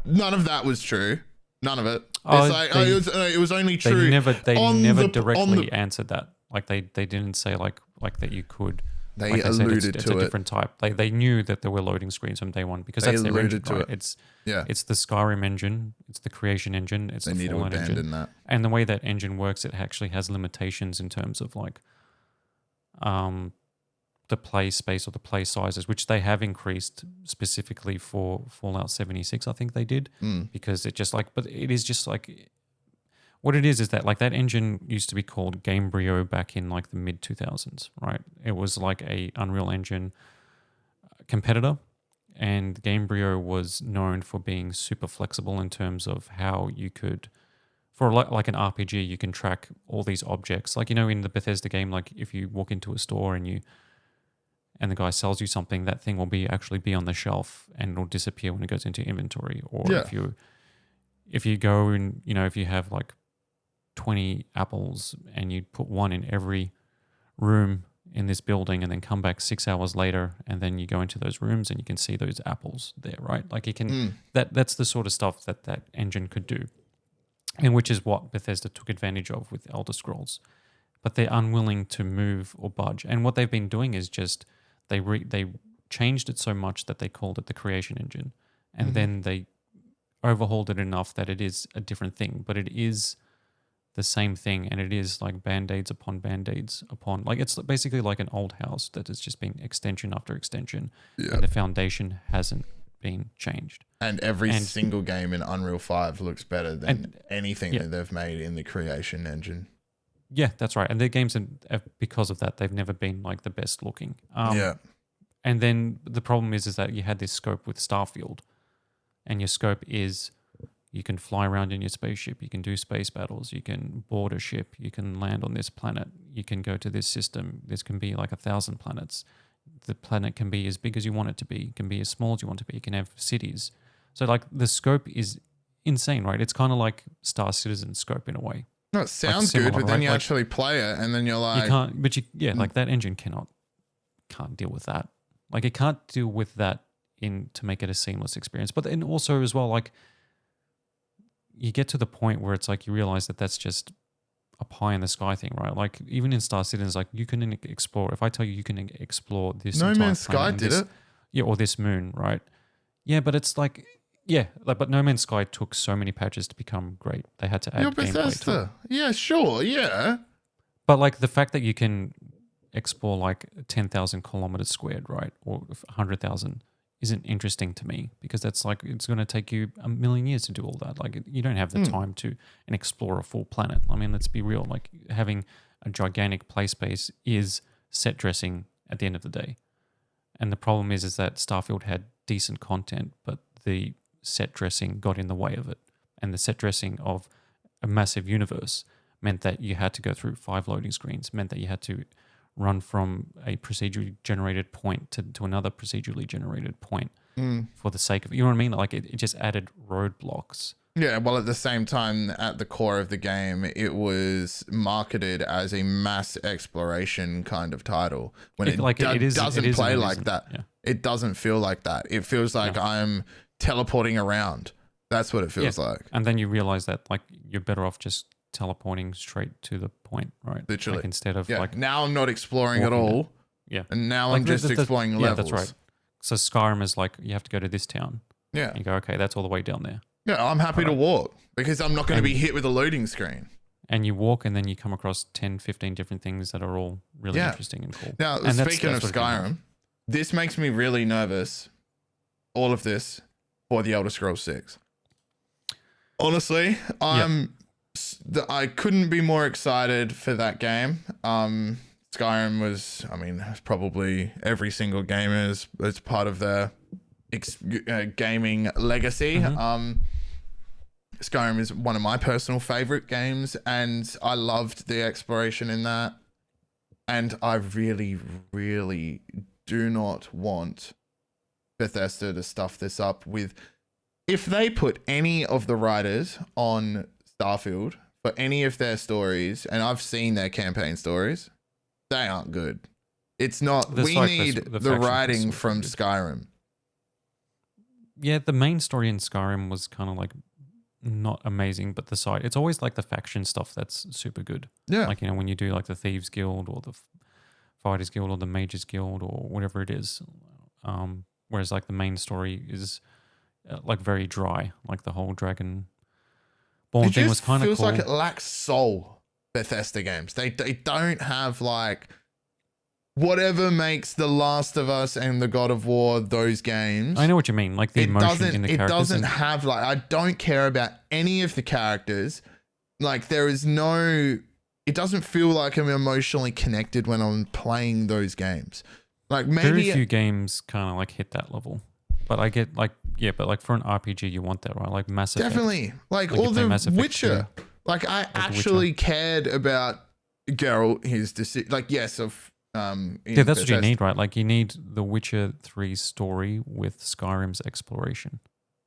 none of that was true. None of it. It was only true. They never directly answered that. Like they didn't say like that you could. They alluded to it. It's a different type. They knew that there were loading screens from day one because that's their engine, right? It's the Skyrim engine, it's the Creation engine, it's the Fallout engine. That. And the way that engine works, it actually has limitations in terms of like the play space or the play sizes, which they have increased specifically for Fallout 76. I think they did because it just but it is just like. What it is that like that engine used to be called Gamebryo back in like the mid 2000s, right? It was like a Unreal Engine competitor, and Gamebryo was known for being super flexible in terms of how you could, for like an RPG, you can track all these objects. Like, in the Bethesda game, like if you walk into a store and the guy sells you something, that thing will actually be on the shelf and it'll disappear when it goes into inventory. Or if you go and if you have like 20 apples and you put one in every room in this building and then come back 6 hours later and then you go into those rooms and you can see those apples there, right? Like it can that's the sort of stuff that engine could do, and which is what Bethesda took advantage of with Elder Scrolls. But they're unwilling to move or budge, and what they've been doing is just they changed it so much that they called it the Creation engine, and then they overhauled it enough that it is a different thing, but it is the same thing, and it is like band-aids upon band-aids upon, like it's basically like an old house that has just been extension after extension, and the foundation hasn't been changed. And every single game in Unreal 5 looks better than anything that they've made in the Creation engine. Yeah, that's right. And their games, because of that, they've never been like the best looking. And then the problem is that you had this scope with Starfield, and your scope is you can fly around in your spaceship, you can do space battles, you can board a ship, you can land on this planet, you can go to this system. This can be like 1,000 planets. The planet can be as big as you want it to be. It can be as small as you want it to be. You can have cities. So like the scope is insane, right? It's kind of like Star Citizen scope in a way. No, it sounds good, but then you actually play it and then you're like... You can't, but like that engine can't deal with that. Like it can't deal with that to make it a seamless experience. But then also as well, like you get to the point where it's like you realize that that's just a pie in the sky thing, right? Like even in Star Citizen, like you can explore. If I tell you you can explore this, No Man's Sky did it. Yeah, or this moon, right? Yeah, but it's like, but No Man's Sky took so many patches to become great. They had to add gameplay to it. Yeah, sure, yeah. But like the fact that you can explore like 10,000 kilometers squared, right, or 100,000, isn't interesting to me, because that's like it's going to take you a million years to do all that. Like you don't have the time to explore a full planet. I mean, let's be real. Like having a gigantic play space is set dressing at the end of the day. And the problem is that Starfield had decent content, but the set dressing got in the way of it. And the set dressing of a massive universe meant that you had to go through 5 loading screens, meant that you had to run from a procedurally generated point to another procedurally generated point for the sake of, you know what I mean? Like it just added roadblocks. Yeah, well, at the same time, at the core of the game, it was marketed as a mass exploration kind of title. When it doesn't play like that. Yeah. It doesn't feel like that. It feels like I'm teleporting around. That's what it feels like. And then you realize that like you're better off just teleporting straight to the point, right? Literally. Like instead of like now I'm not exploring at all. Yeah. And now I'm just exploring levels. Yeah, that's right. So Skyrim is like you have to go to this town. Yeah. And you go, okay, that's all the way down there. Yeah, I'm happy to walk because I'm not going to be hit with a loading screen. And you walk and then you come across 10, 15 different things that are all really interesting and cool. Now, and speaking of Skyrim, this makes me really nervous, all of this, for the Elder Scrolls 6. Honestly, I'm I couldn't be more excited for that game. Skyrim was, I mean, probably every single gamer as part of their gaming legacy. Skyrim is one of my personal favorite games, and I loved the exploration in that. And I really, really do not want Bethesda to stuff this up with. If they put any of the writers on Starfield for any of their stories, and I've seen their campaign stories, they aren't good. It's not. We need the writing from Skyrim. Yeah, the main story in Skyrim was kind of like not amazing, but it's always like the faction stuff that's super good. Yeah. Like, when you do like the Thieves Guild or the Fighters Guild or the Mages Guild or whatever it is. Whereas like the main story is like very dry. Like the whole Dragon Born thing was kind of cool. It feels like it lacks soul, Bethesda games. They don't have like whatever makes The Last of Us and the God of War those games. I know what you mean. Like the emotion in the characters. It doesn't have like, I don't care about any of the characters. Like there is no, it doesn't feel like I'm emotionally connected when I'm playing those games. Like maybe very few games kind of like hit that level. But I get like, yeah, but like for an RPG, you want that, right? Like Mass Effect. Definitely. Like all the Witcher. Like I actually cared about Geralt, his decision. Like, yes, of yeah, that's what you need, right? Like you need the Witcher 3 story with Skyrim's exploration.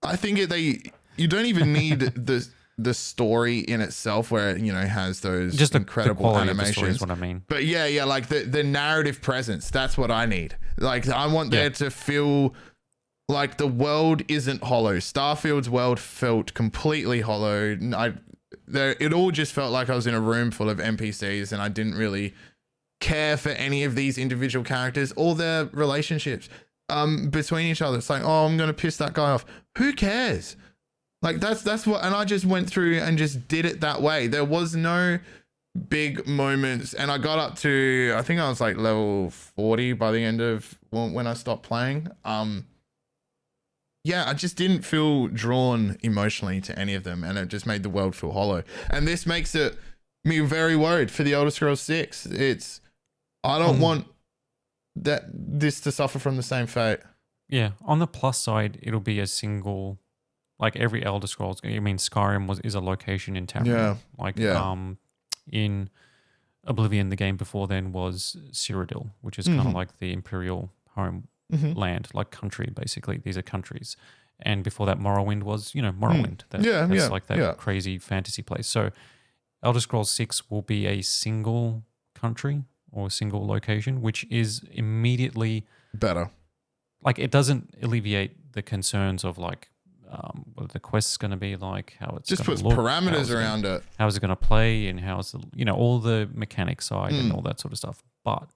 I think you don't even need the story in itself where it, has those just incredible animations. Of the story is what I mean. But yeah, like the narrative presence, that's what I need. Like I want there to feel like the world isn't hollow. Starfield's world felt completely hollow. It all just felt like I was in a room full of NPCs and I didn't really care for any of these individual characters or their relationships between each other. It's like, oh, I'm gonna piss that guy off. Who cares? Like that's what, and I just went through and just did it that way. There was no big moments, and I got up to, I think I was like level 40 by the end of when I stopped playing. Yeah, I just didn't feel drawn emotionally to any of them, and it just made the world feel hollow. And this makes me very worried for the Elder Scrolls 6. I don't want this to suffer from the same fate. Yeah, on the plus side, it'll be a single, like every Elder Scrolls. I mean, Skyrim is a location in Tamriel. Yeah. Like in Oblivion, the game before then was Cyrodiil, which is kind of like the Imperial home land, like country, basically. These are countries. And before that, Morrowind was, Morrowind. That's like that crazy fantasy place. So Elder Scrolls 6 will be a single country or a single location, which is immediately better. Like it doesn't alleviate the concerns of like what the quest's going to be like, how it's just puts parameters around it. How is it going to play, and how is all the mechanic side and all that sort of stuff. But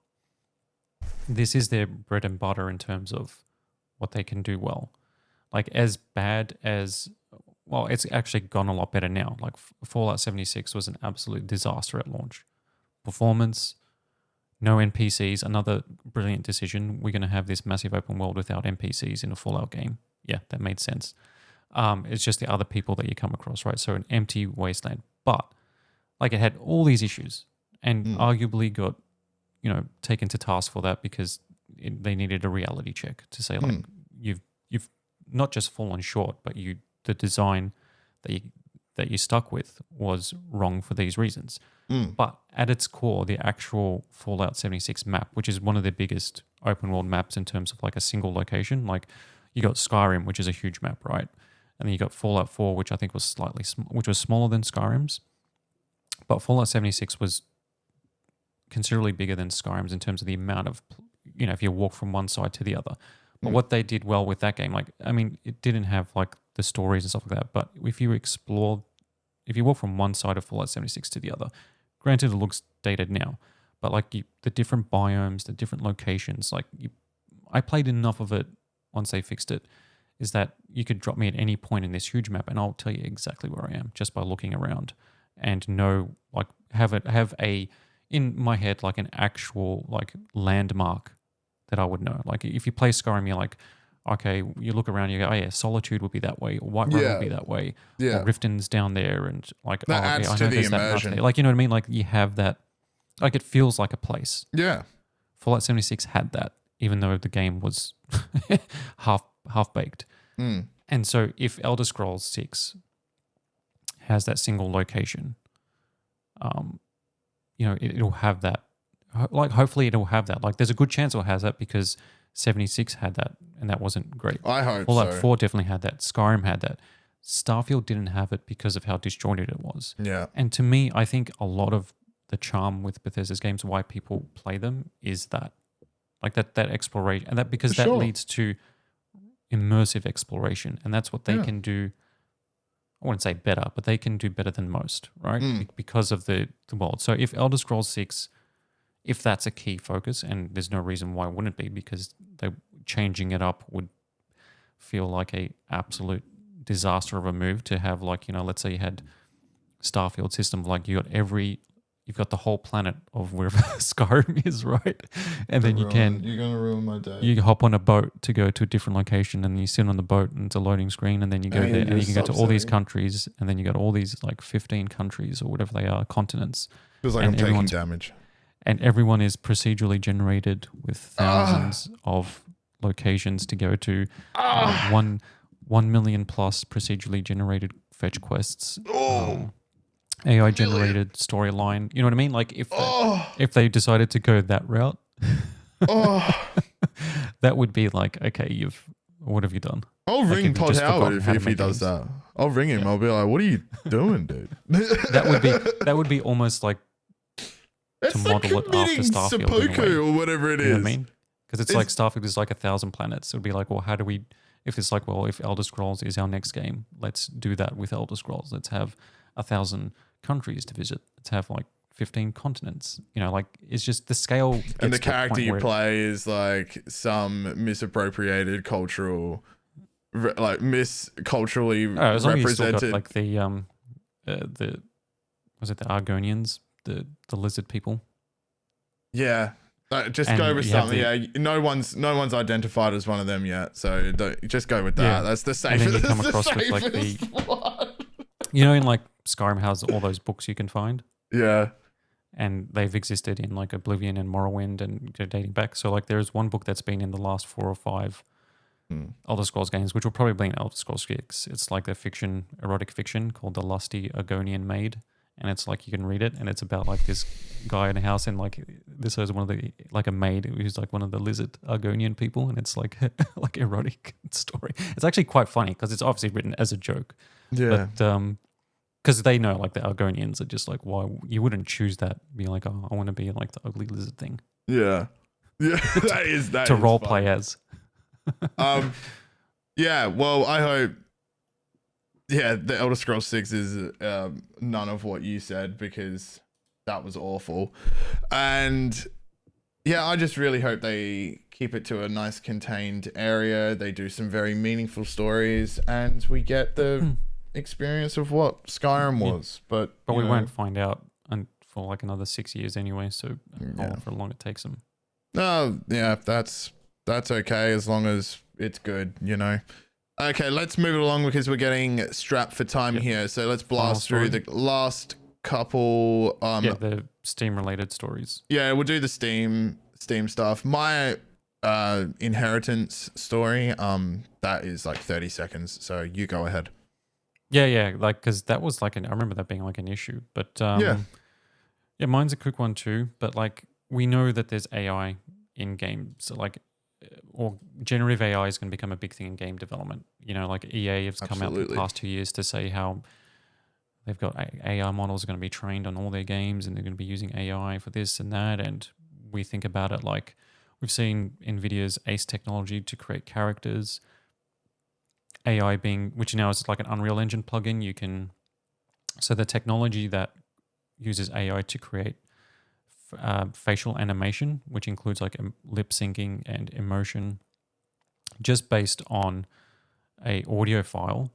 this is their bread and butter in terms of what they can do well. Like as bad as, well, it's actually gone a lot better now. Like Fallout 76 was an absolute disaster at launch. Performance, no NPCs, another brilliant decision. We're going to have this massive open world without NPCs in a Fallout game. Yeah, that made sense. It's just the other people that you come across, right? So an empty wasteland. But like it had all these issues and arguably got, taken to task for that because they needed a reality check to say like you've not just fallen short, but the design that you stuck with was wrong for these reasons. But at its core, the actual Fallout 76 map, which is one of the biggest open world maps in terms of like a single location, like you got Skyrim, which is a huge map, right? And then you got Fallout 4, which I think was which was smaller than Skyrim's. But Fallout 76 was considerably bigger than Skyrim's in terms of the amount of, if you walk from one side to the other. But what they did well with that game, like, I mean, it didn't have like the stories and stuff like that. But if you walk from one side of Fallout 76 to the other, granted it looks dated now, but like the different biomes, the different locations, like I played enough of it once they fixed it, is that you could drop me at any point in this huge map and I'll tell you exactly where I am just by looking around and know, like have a, in my head, like an actual like landmark that I would know. Like if you play Skyrim, you're like, okay, you look around, you go, oh yeah, Solitude would be that way, or Whiterun would be that way, or Riften's down there, and like, that oh, adds okay, I to know the there's that nut immersion. there. Like, you know what I mean? Like, you have that, like, it feels like a place. Yeah. Fallout 76 had that, even though the game was half baked. And so if Elder Scrolls 6 has that single location, you know, it'll have that. Like, hopefully it'll have that. Like, there's a good chance it'll have that because 76 had that, and that wasn't great. I hope Fallout so. 4 definitely had that. Skyrim had that. Starfield didn't have it because of how disjointed it was. Yeah. And to me, I think a lot of the charm with Bethesda's games, why people play them, is that, like, that exploration, and that because that leads to immersive exploration, and that's what they can do. I wouldn't say better, but they can do better than most, right? Because of the world. So if Elder Scrolls 6, if that's a key focus, and there's no reason why it wouldn't be, because they changing it up would feel like a absolute disaster of a move to have, like, you know, let's say you had Starfield system, like you've got the whole planet of wherever Skyrim is, right? And then you're gonna ruin my day. You hop on a boat to go to a different location, and you sit on the boat, and it's a loading screen, and then you go there, and you can go to all these countries, and then you got all these like 15 countries or whatever they are, continents. Feels like I'm taking damage. And everyone is procedurally generated with thousands of locations to go to. 1 million plus procedurally generated fetch quests. AI generated storyline. You know what I mean? Like if they decided to go that route, that would be like, okay, what have you done? I'll ring Todd Howard if he does that. I'll ring him. I'll be like, what are you doing, dude? that would be almost like it's to like model it after Starfield seppuku or whatever it is. You know what I mean? Because it's like Starfield is like 1,000 planets. It would be like, well, how do we? If it's like, well, if Elder Scrolls is our next game, let's do that with Elder Scrolls. Let's have 1,000 countries to visit. Let's have like 15 continents. You know, like it's just the scale. And the character you play is like some misappropriated cultural, like culturally represented. Like the was it the Argonians, the lizard people? Yeah. Just go with something. No one's identified as one of them yet, so just go with that. Yeah. That's the safest. And then you come across with like you know, in like Skyrim has all those books you can find. Yeah. And they've existed in like Oblivion and Morrowind and dating back. So like there's one book that's been in the last 4 or 5 Elder Scrolls games, which will probably be in Elder Scrolls 6. It's like the erotic fiction called The Lusty Argonian Maid. And it's like you can read it, and it's about like this guy in a house, and like this is one of the like a maid who's like one of the lizard Argonian people, and it's like like erotic story. It's actually quite funny because it's obviously written as a joke. Yeah. But because they know like the Argonians are just like, why you wouldn't choose that? Be like, oh, I want to be like the ugly lizard thing. Yeah. Yeah. that to is role funny. play as. Yeah. Well, I hope. Yeah, the Elder Scrolls 6 is none of what you said, because that was awful. And yeah, I just really hope they keep it to a nice contained area. They do some very meaningful stories, and we get the experience of what Skyrim was. But we won't find out for like another 6 years anyway, so however long it takes them. No, yeah, that's okay as long as it's good, you know. Okay, let's move it along because we're getting strapped for time here. So let's blast through the last couple. The Steam related stories. Yeah, we'll do the Steam stuff. My inheritance story. That is like 30 seconds. So you go ahead. Yeah, like because that was like I remember that being like an issue, but yeah, mine's a quick one too. But like we know that there's AI in games, so like. Or generative AI is going to become a big thing in game development. You know, like EA has come out in the past 2 years to say how they've got AI models are going to be trained on all their games, and they're going to be using AI for this and that. And we think about it like we've seen NVIDIA's ACE technology to create characters. AI which now is like an Unreal Engine plugin. So the technology that uses AI to create facial animation, which includes like lip syncing and emotion, just based on a audio file,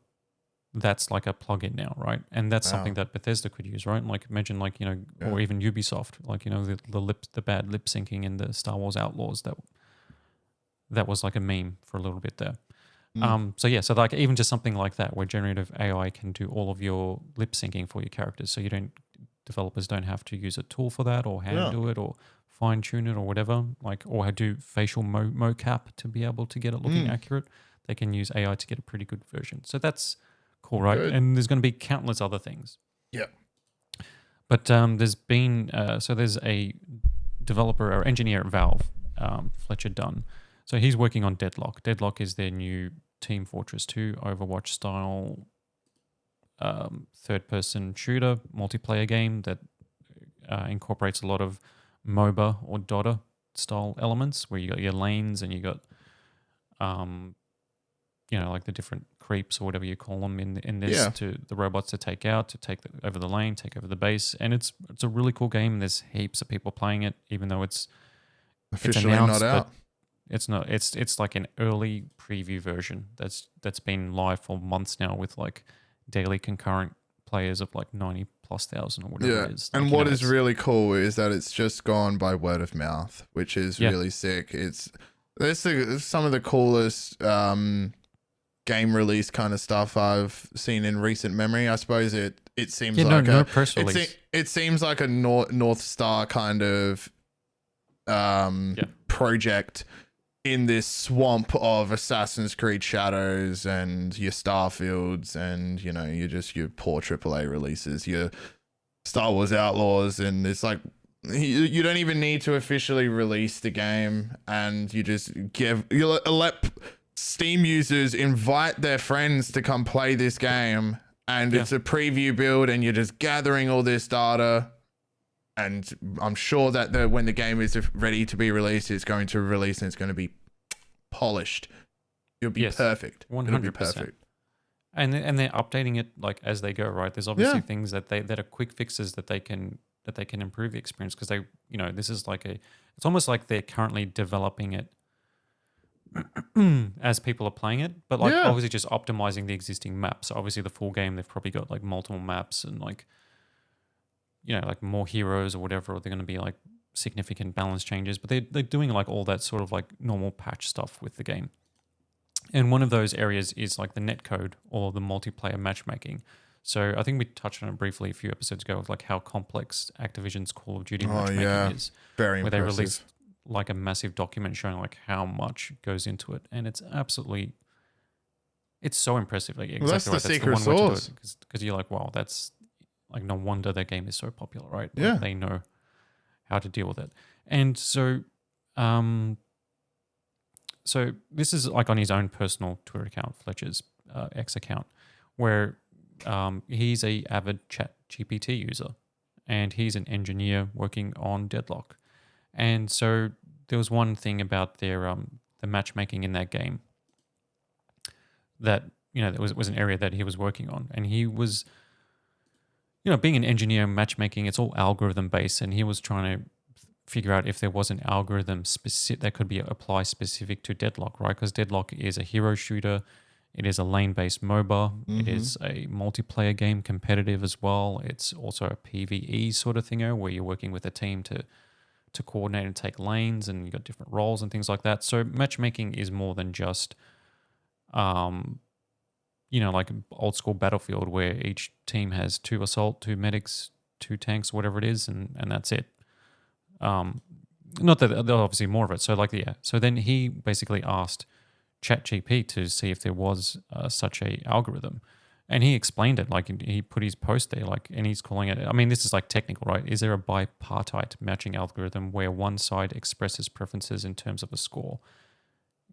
that's like a plugin now, right? And that's something that Bethesda could use, right? Like imagine like, you know, or even Ubisoft, like, you know, the bad lip syncing in the Star Wars Outlaws, that that was like a meme for a little bit there. Mm. So like even just something like that, where generative AI can do all of your lip syncing for your characters, so developers don't have to use a tool for that, or hand do it, or fine tune it, or whatever. Like, or do facial mocap to be able to get it looking accurate. They can use AI to get a pretty good version. So that's cool, right? Good. And there's going to be countless other things. Yeah. But there's a developer or engineer at Valve, Fletcher Dunn. So he's working on Deadlock. Deadlock is their new Team Fortress 2 Overwatch style third-person shooter multiplayer game that incorporates a lot of MOBA or Dota style elements, where you got your lanes and you got like the different creeps or whatever you call them in this, to the robots to take out, to take over the lane, take over the base. And it's a really cool game. There's heaps of people playing it, even though it's Officially announced, not out. it's not. It's like an early preview version that's been live for months now, with like daily concurrent players of like 90,000+ or whatever it is. And like, what is really cool is that it's just gone by word of mouth, which is really sick. There's some of the coolest game release kind of stuff I've seen in recent memory. I suppose it seems like no press release. It seems like a North Star kind of project in this swamp of Assassin's Creed Shadows and your Starfields and your poor AAA releases, your Star Wars Outlaws, and it's like you don't even need to officially release the game, and you let Steam users invite their friends to come play this game, and it's a preview build, and you're just gathering all this data. And I'm sure that when the game is ready to be released, it's going to release and it's going to be polished. It'll be perfect. 100%. It'll be perfect. And they're updating it like as they go, right? There's obviously things that are quick fixes that they can improve the experience, because this is like it's almost like they're currently developing it as people are playing it, but like obviously just optimizing the existing maps. So obviously the full game, they've probably got like multiple maps and like like more heroes or whatever, or they're going to be like significant balance changes, but they're doing like all that sort of like normal patch stuff with the game. And one of those areas is like the netcode or the multiplayer matchmaking. So I think we touched on it briefly a few episodes ago, of like how complex Activision's Call of Duty matchmaking is. Very where impressive. they released like a massive document showing like how much goes into it, and it's so impressive. Like, exactly that's right. the secret one way to do sauce. it, because you're like, wow, that's like, no wonder their game is so popular, right? Like, Yeah. they know how to deal with it. And so so this is like on his own personal Twitter account, Fletcher's X account, where he's a avid ChatGPT user, and he's an engineer working on Deadlock. And so there was one thing about their the matchmaking in that game that that was an area that he was working on, and he was being an engineer, matchmaking, it's all algorithm based, and he was trying to figure out if there was an algorithm specific that could be applied specific to Deadlock, right? Because Deadlock is a hero shooter, it is a lane-based MOBA, it is a multiplayer game, competitive as well. It's also a PvE sort of thingo where you're working with a team to coordinate and take lanes, and you've got different roles and things like that. So matchmaking is more than just like old school Battlefield, where each team has 2 assault, 2 medics, 2 tanks, whatever it is, and that's it. Not that there's obviously more of it. So so then he basically asked ChatGPT to see if there was such a algorithm, and he explained it. Like, he put his post there, like, and he's calling it, I mean, this is like technical, right? Is there a bipartite matching algorithm where one side expresses preferences in terms of a score?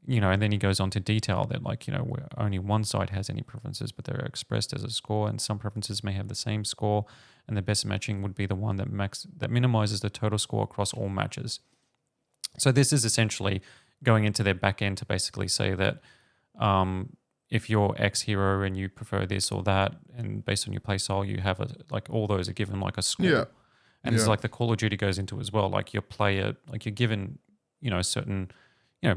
And then he goes on to detail that, like, where only one side has any preferences, but they're expressed as a score, and some preferences may have the same score, and the best matching would be the one that minimizes the total score across all matches. So this is essentially going into their back end to basically say that if you're X hero and you prefer this or that, and based on your play style, you have all those are given like a score. Yeah. And it's like the Call of Duty goes into as well. Like, your player, like, you're given, certain,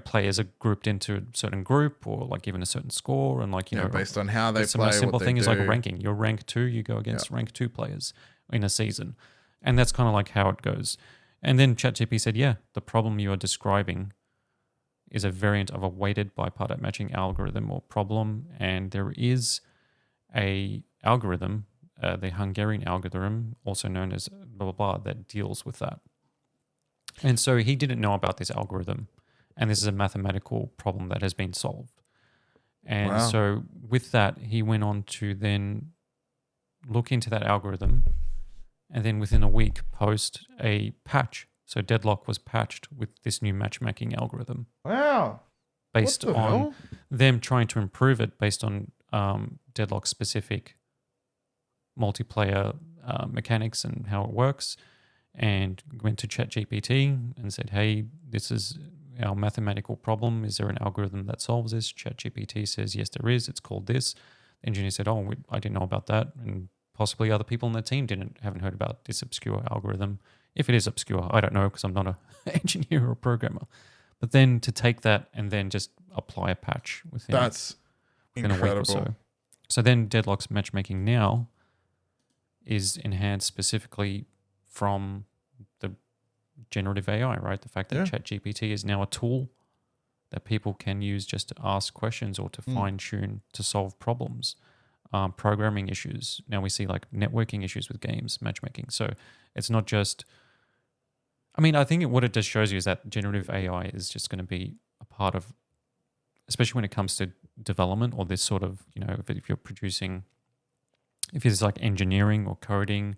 players are grouped into a certain group, or like given a certain score, and like, based on how they play. The most simple thing is like do. ranking. You're rank 2, you go against rank 2 players in a season. And that's kind of like how it goes. And then ChatGPT said, the problem you are describing is a variant of a weighted bipartite matching algorithm or problem, and there is a algorithm, the Hungarian algorithm, also known as blah, blah, blah, that deals with that. And so he didn't know about this algorithm, and this is a mathematical problem that has been solved. And so with that, he went on to then look into that algorithm, and then within a week post a patch. So Deadlock was patched with this new matchmaking algorithm. Wow. Based on them trying to improve it based on Deadlock specific multiplayer mechanics and how it works, and went to ChatGPT and said, hey, this is our mathematical problem. Is there an algorithm that solves this? ChatGPT says, yes, there is. It's called this. The engineer said, I didn't know about that. And possibly other people in the team haven't heard about this obscure algorithm. If it is obscure, I don't know because I'm not an engineer or a programmer. But then to take that and then just apply a patch within a week or so. So then Deadlock's matchmaking now is enhanced specifically from the generative AI, right? The fact that ChatGPT is now a tool that people can use just to ask questions or to fine tune to solve problems, programming issues. Now we see like networking issues with games, matchmaking. So it's not just, I mean, I think what it just shows you is that generative AI is just going to be a part of, especially when it comes to development or this sort of, if you're producing, if it's like engineering or coding,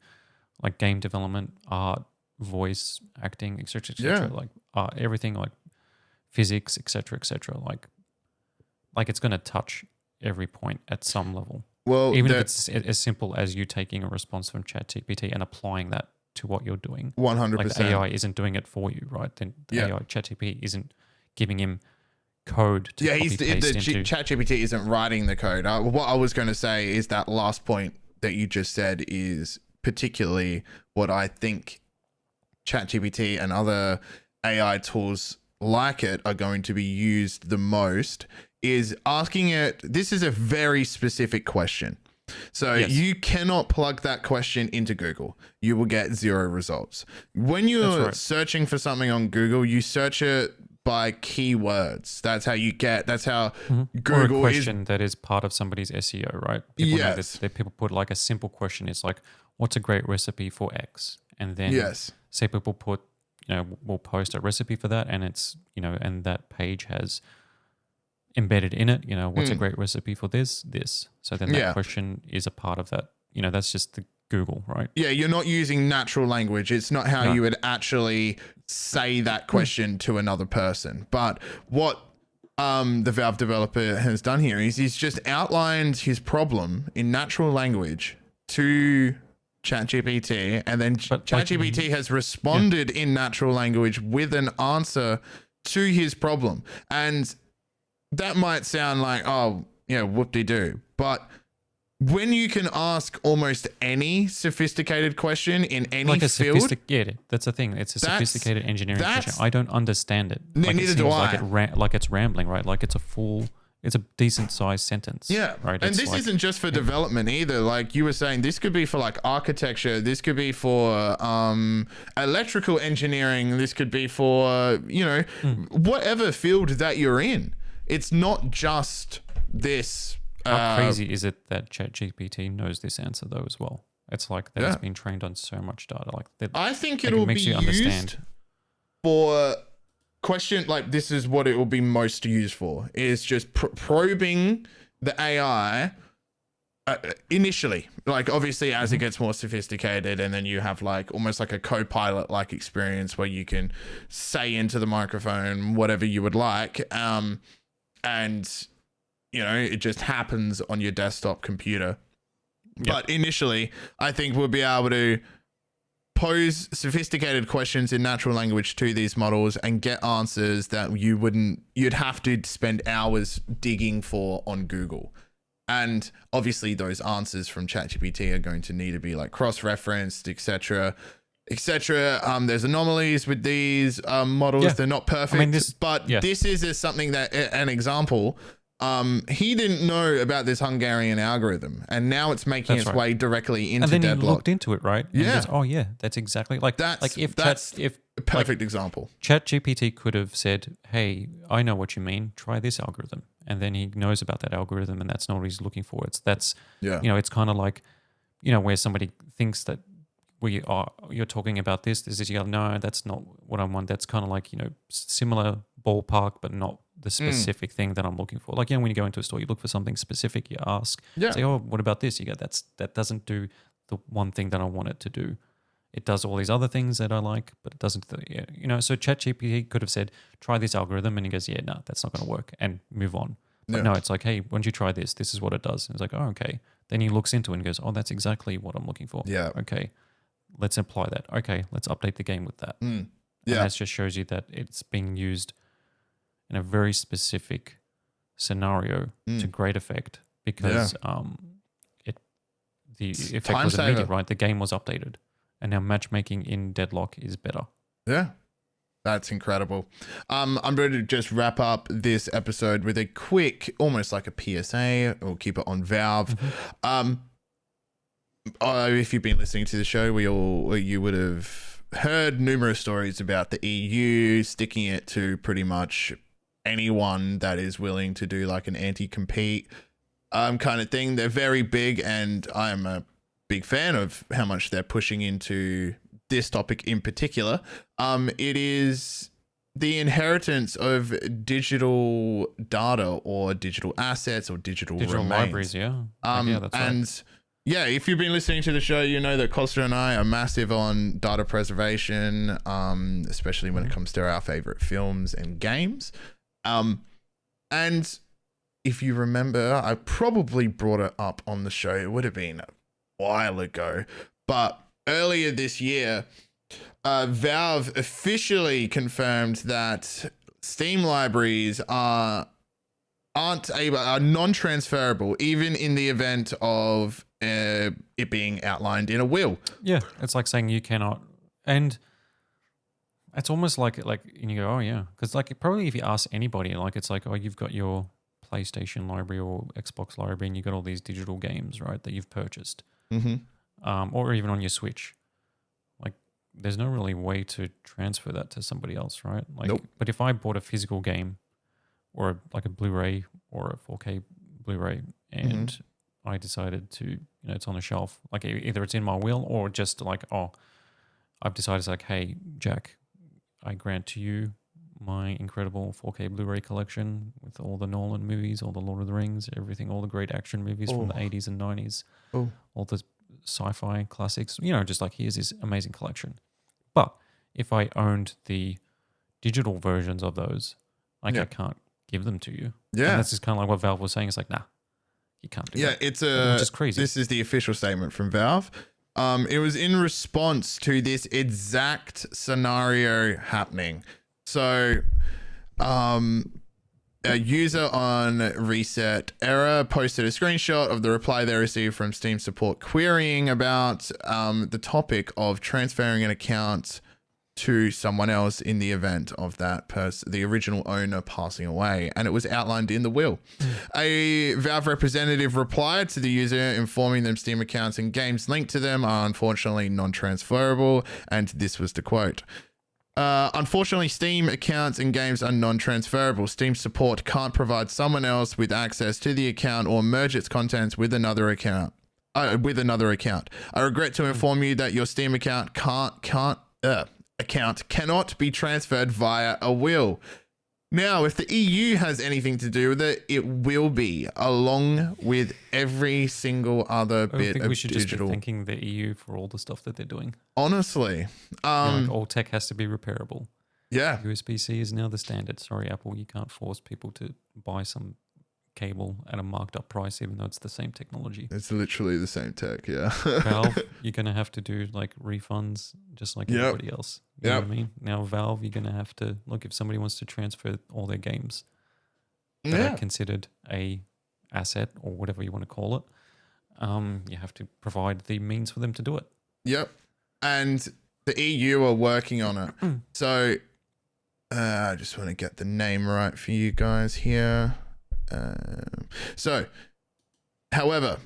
like game development, art, voice, acting, etc., like everything, like physics, etc., like it's going to touch every point at some level. Well, even if it's as simple as you taking a response from ChatGPT and applying that to what you're doing. 100%. Like the AI isn't doing it for you, right? Then the AI, ChatGPT isn't giving him code to copy paste into. ChatGPT isn't writing the code. What I was going to say is that last point that you just said is particularly what I think ChatGPT and other AI tools like it are going to be used the most, is asking it, this is a very specific question. So you cannot plug that question into Google. You will get 0 results. When you're searching for something on Google, you search it by keywords. That's how Google or a question that is part of somebody's SEO, right? People know that people put like a simple question. It's like, what's a great recipe for X? And then say people put, we'll post a recipe for that, and it's, and that page has embedded in it, what's a great recipe for this. So then that question is a part of that. That's just the Google, right? Yeah, you're not using natural language. It's not how you would actually say that question to another person. But what the Valve developer has done here is he's just outlined his problem in natural language to ChatGPT, and then ChatGPT has responded in natural language with an answer to his problem. And that might sound like, whoop-de-doo. But when you can ask almost any sophisticated question in any field, that's the thing. It's a sophisticated engineering question. I don't understand it. Neither do I. Like it's rambling, right? Like it's a decent sized sentence. Yeah. Right. And this isn't just for development either. Like you were saying, this could be for like architecture. This could be for electrical engineering. This could be for, whatever field that you're in. It's not just this. How crazy is it that ChatGPT knows this answer though as well? It's like that it's been trained on so much data. Like that, I think it'll be used for question. Like this is what it will be most used for, is just probing the AI initially. Like obviously as it gets more sophisticated, and then you have like almost like a co-pilot like experience where you can say into the microphone whatever you would like, and it just happens on your desktop computer. But initially, I think we'll be able to pose sophisticated questions in natural language to these models and get answers that you'd have to spend hours digging for on Google. And obviously those answers from ChatGPT are going to need to be like cross-referenced, etc. There's anomalies with these models. They're not perfect, this is something that an example he didn't know about this Hungarian algorithm, and now it's making its way directly into and then Deadlock. he looked into it, right? And Yeah. he goes, oh yeah, that's exactly That's a perfect example. ChatGPT could have said, hey, I know what you mean. Try this algorithm. And then he knows about that algorithm, and that's not what he's looking for. It's it's kind of like, where somebody thinks that you're talking about this you go, no, that's not what I want. That's kind of like, similar ballpark, but not the specific thing that I'm looking for. Like, when you go into a store, you look for something specific, you ask, say, oh, what about this? You go, that doesn't do the one thing that I want it to do. It does all these other things that I like, but it doesn't. So ChatGPT could have said, try this algorithm, and he goes, yeah, no, that's not going to work, and move on. But no, it's like, hey, why don't you try this? This is what it does. And it's like, oh, okay. Then he looks into it and goes, oh, that's exactly what I'm looking for. Yeah. Okay, let's apply that. Okay, let's update the game with that. Yeah. And that just shows you that it's being used in a very specific scenario to great effect, because the effect was immediate, right? The game was updated. And now matchmaking in Deadlock is better. Yeah, that's incredible. I'm going to just wrap up this episode with a quick, almost like a PSA. We'll keep it on Valve. If you've been listening to the show, you would have heard numerous stories about the EU sticking it to pretty much anyone that is willing to do like an anti-compete kind of thing. They're very big, and I'm a big fan of how much they're pushing into this topic in particular. It is the inheritance of digital data or digital assets or digital remains. Libraries, yeah. That's right. Yeah, if you've been listening to the show, you know that Kosta and I are massive on data preservation, especially when it comes to our favorite films and games. And if you remember, I probably brought it up on the show. It would have been while ago, but earlier this year, Valve officially confirmed that Steam libraries are non-transferable, even in the event of it being outlined in a will. Yeah, it's like saying you cannot, and it's almost like and you go, oh yeah, because like probably if you ask anybody, like it's like, oh, you've got your PlayStation library or Xbox library, and you got all these digital games, right, that you've purchased. Or even on your Switch, like there's no really way to transfer that to somebody else, right? Like, nope. But if I bought a physical game or like a Blu-ray or a 4K Blu-ray, and I decided to, it's on a shelf, like either it's in my will or just like, oh, I've decided it's like, hey, Jak, I grant to you my incredible 4K Blu-ray collection with all the Nolan movies, all the Lord of the Rings, everything, all the great action movies from the 80s and 90s, all the sci-fi classics, just like, here's this amazing collection. But if I owned the digital versions of those, I can't give them to you. Yeah. And that's just kind of like what Valve was saying. It's like, nah, you can't do that. It's which is crazy. This is the official statement from Valve. It was in response to this exact scenario happening. So, a user on Reset Error posted a screenshot of the reply they received from Steam support querying about the topic of transferring an account to someone else in the event of that person, the original owner, passing away, and it was outlined in the will. A Valve representative replied to the user informing them Steam accounts and games linked to them are unfortunately non-transferable, and this was the quote. Unfortunately, Steam accounts and games are non-transferable. Steam support can't provide someone else with access to the account or merge its contents with another account. I regret to inform you that your Steam account cannot be transferred via a will. Now, if the EU has anything to do with it, it will be, along with every single other bit of digital. I think we should just be thanking the EU for all the stuff that they're doing. Honestly. Like all tech has to be repairable. Yeah. USB-C is now the standard. Sorry, Apple, you can't force people to buy some cable at a marked up price, even though it's the same technology. It's literally the same tech, yeah. Valve, you're going to have to do like refunds just like everybody else. You know what I mean? Now Valve, you're going to have to, look, if somebody wants to transfer all their games that are considered a asset or whatever you want to call it, you have to provide the means for them to do it. Yep. And the EU are working on it. So I just want to get the name right for you guys here. So, however,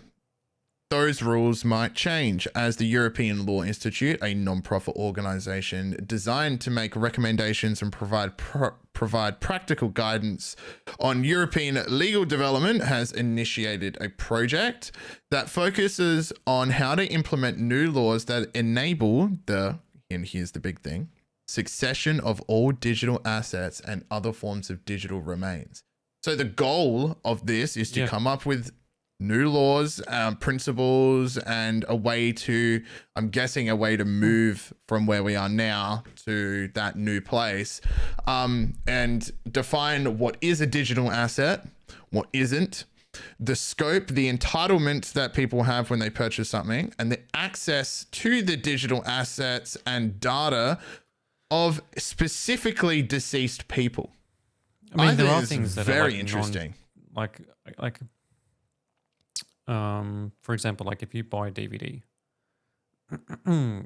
those rules might change as the European Law Institute, a non-profit organization designed to make recommendations and provide practical guidance on European legal development, has initiated a project that focuses on how to implement new laws that enable and here's the big thing, succession of all digital assets and other forms of digital remains. So the goal of this is to come up with new laws, principles, and a way to move from where we are now to that new place, and define what is a digital asset, what isn't, the scope, the entitlements that people have when they purchase something, and the access to the digital assets and data of specifically deceased people. I mean, there are things that very are like interesting. For example, like if you buy a DVD,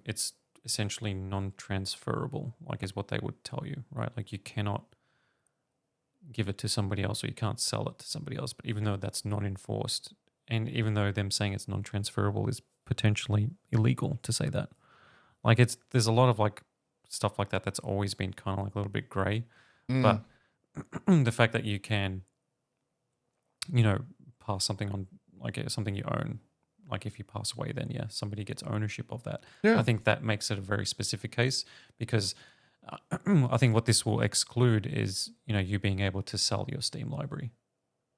it's essentially non-transferable, like is what they would tell you, right? Like you cannot give it to somebody else or you can't sell it to somebody else. But even though that's not enforced, and even though them saying it's non-transferable is potentially illegal to say that, like there's a lot of like stuff like that that's always been kind of like a little bit gray. But the fact that you can, pass something on, like something you own, like if you pass away, then somebody gets ownership of that. I think that makes it a very specific case, because I think what this will exclude is you being able to sell your Steam library.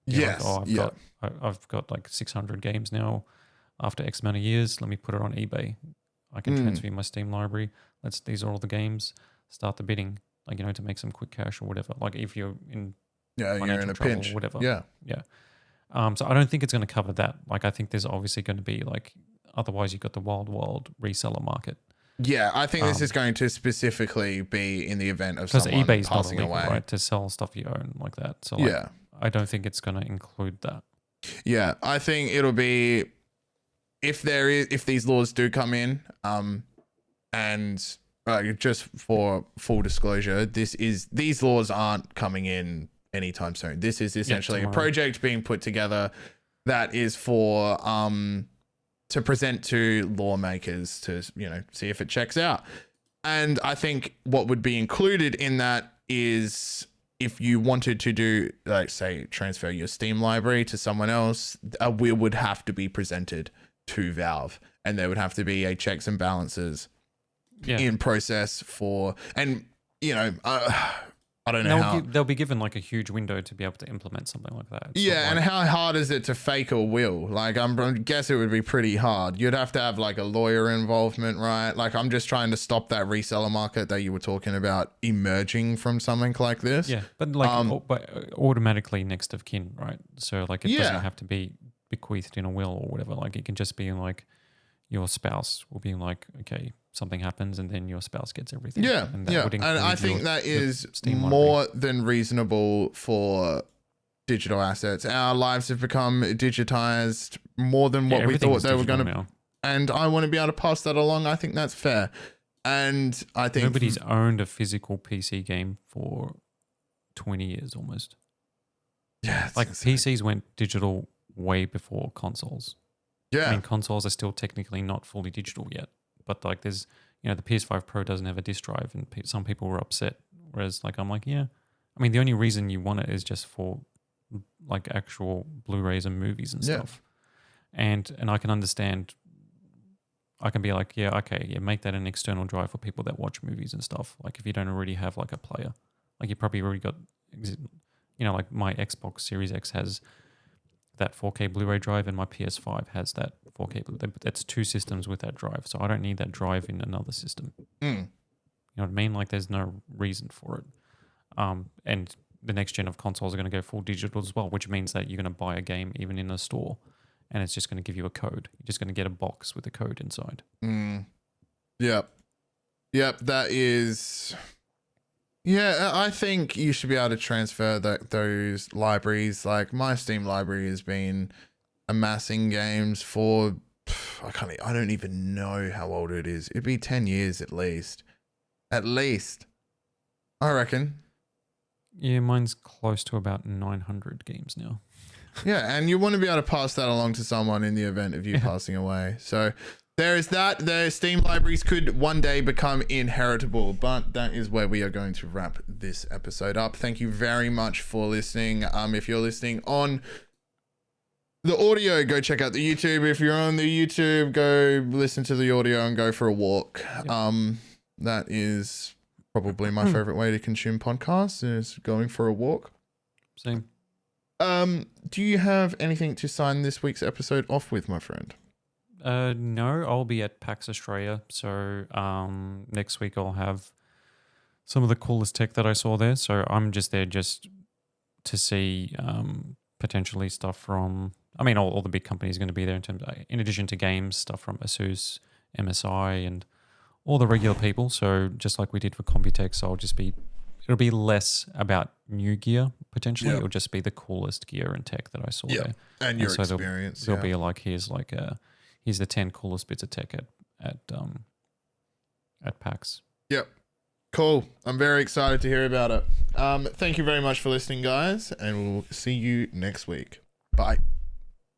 I've got like 600 games now after X amount of years. Let me put it on eBay. I can transfer my Steam library. These are all the games. Start the bidding, to make some quick cash or whatever. Like if you're in financial trouble, pinch, or whatever. So I don't think it's going to cover that. Like I think there's obviously going to be like, otherwise you've got the wild reseller market. Yeah, I think this is going to specifically be in the event of someone eBay's passing not illegal, away, right? To sell stuff you own like that. So like, I don't think it's going to include that. Yeah, I think it'll be if these laws do come in, and just for full disclosure, these laws aren't coming in anytime soon. This is essentially a project being put together that is for to present to lawmakers to see if it checks out. And I think what would be included in that is if you wanted to do, like, say, transfer your Steam library to someone else, a will would have to be presented to Valve, and there would have to be a checks and balances in process for, and I don't know how they'll be given like a huge window to be able to implement something like that. And how hard is it to fake a will? Like I guess it would be pretty hard. You'd have to have like a lawyer involvement, right? Like I'm just trying to stop that reseller market that you were talking about emerging from something like this. Yeah, but like but automatically next of kin, right? So like it doesn't have to be bequeathed in a will or whatever. Like it can just be like your spouse will be like, okay, something happens and then your spouse gets everything. And I think that is more than reasonable for digital assets. Our lives have become digitized more than what we thought they were going to. And I want to be able to pass that along. I think that's fair. And I think nobody's owned a physical PC game for 20 years almost. Yeah. Like insane. PCs went digital way before consoles. Yeah. I mean, consoles are still technically not fully digital yet. But like there's, the PS5 Pro doesn't have a disk drive, and some people were upset. Whereas like I'm like, I mean, the only reason you want it is just for like actual Blu-rays and movies and stuff. And I can understand. I can be like, make that an external drive for people that watch movies and stuff. Like if you don't already have like a player, like you probably already got, like my Xbox Series X has that 4K Blu-ray drive, and my PS5 has that 4K Blu-ray. That's two systems with that drive, so I don't need that drive in another system. You know what I mean? Like there's no reason for it. And the next gen of consoles are going to go full digital as well, which means that you're going to buy a game even in a store, and it's just going to give you a code. You're just going to get a box with a code inside. Yep. That is. Yeah, I think you should be able to transfer those libraries. Like my Steam library has been amassing games for, I don't even know how old it is. It'd be 10 years at least. I reckon. Yeah, mine's close to about 900 games now. Yeah, and you want to be able to pass that along to someone in the event of you passing away. So there is that. The Steam libraries could one day become inheritable, but that is where we are going to wrap this episode up. Thank you very much for listening. If you're listening on the audio, go check out the YouTube. If you're on the YouTube, go listen to the audio and go for a walk. Yep. That is probably my favorite way to consume podcasts, is going for a walk. Same. Do you have anything to sign this week's episode off with, my friend? No, I'll be at PAX Australia. So next week I'll have some of the coolest tech that I saw there. So I'm just there just to see potentially stuff from, I mean, all the big companies are going to be there in terms of, in addition to games, stuff from ASUS, MSI, and all the regular people. So just like we did for Computex, it'll be less about new gear potentially. Yep. It'll just be the coolest gear and tech that I saw there. And your experience. There'll be like, here's the 10 coolest bits of tech at PAX. Yep. Cool. I'm very excited to hear about it. Thank you very much for listening, guys, and we'll see you next week. Bye.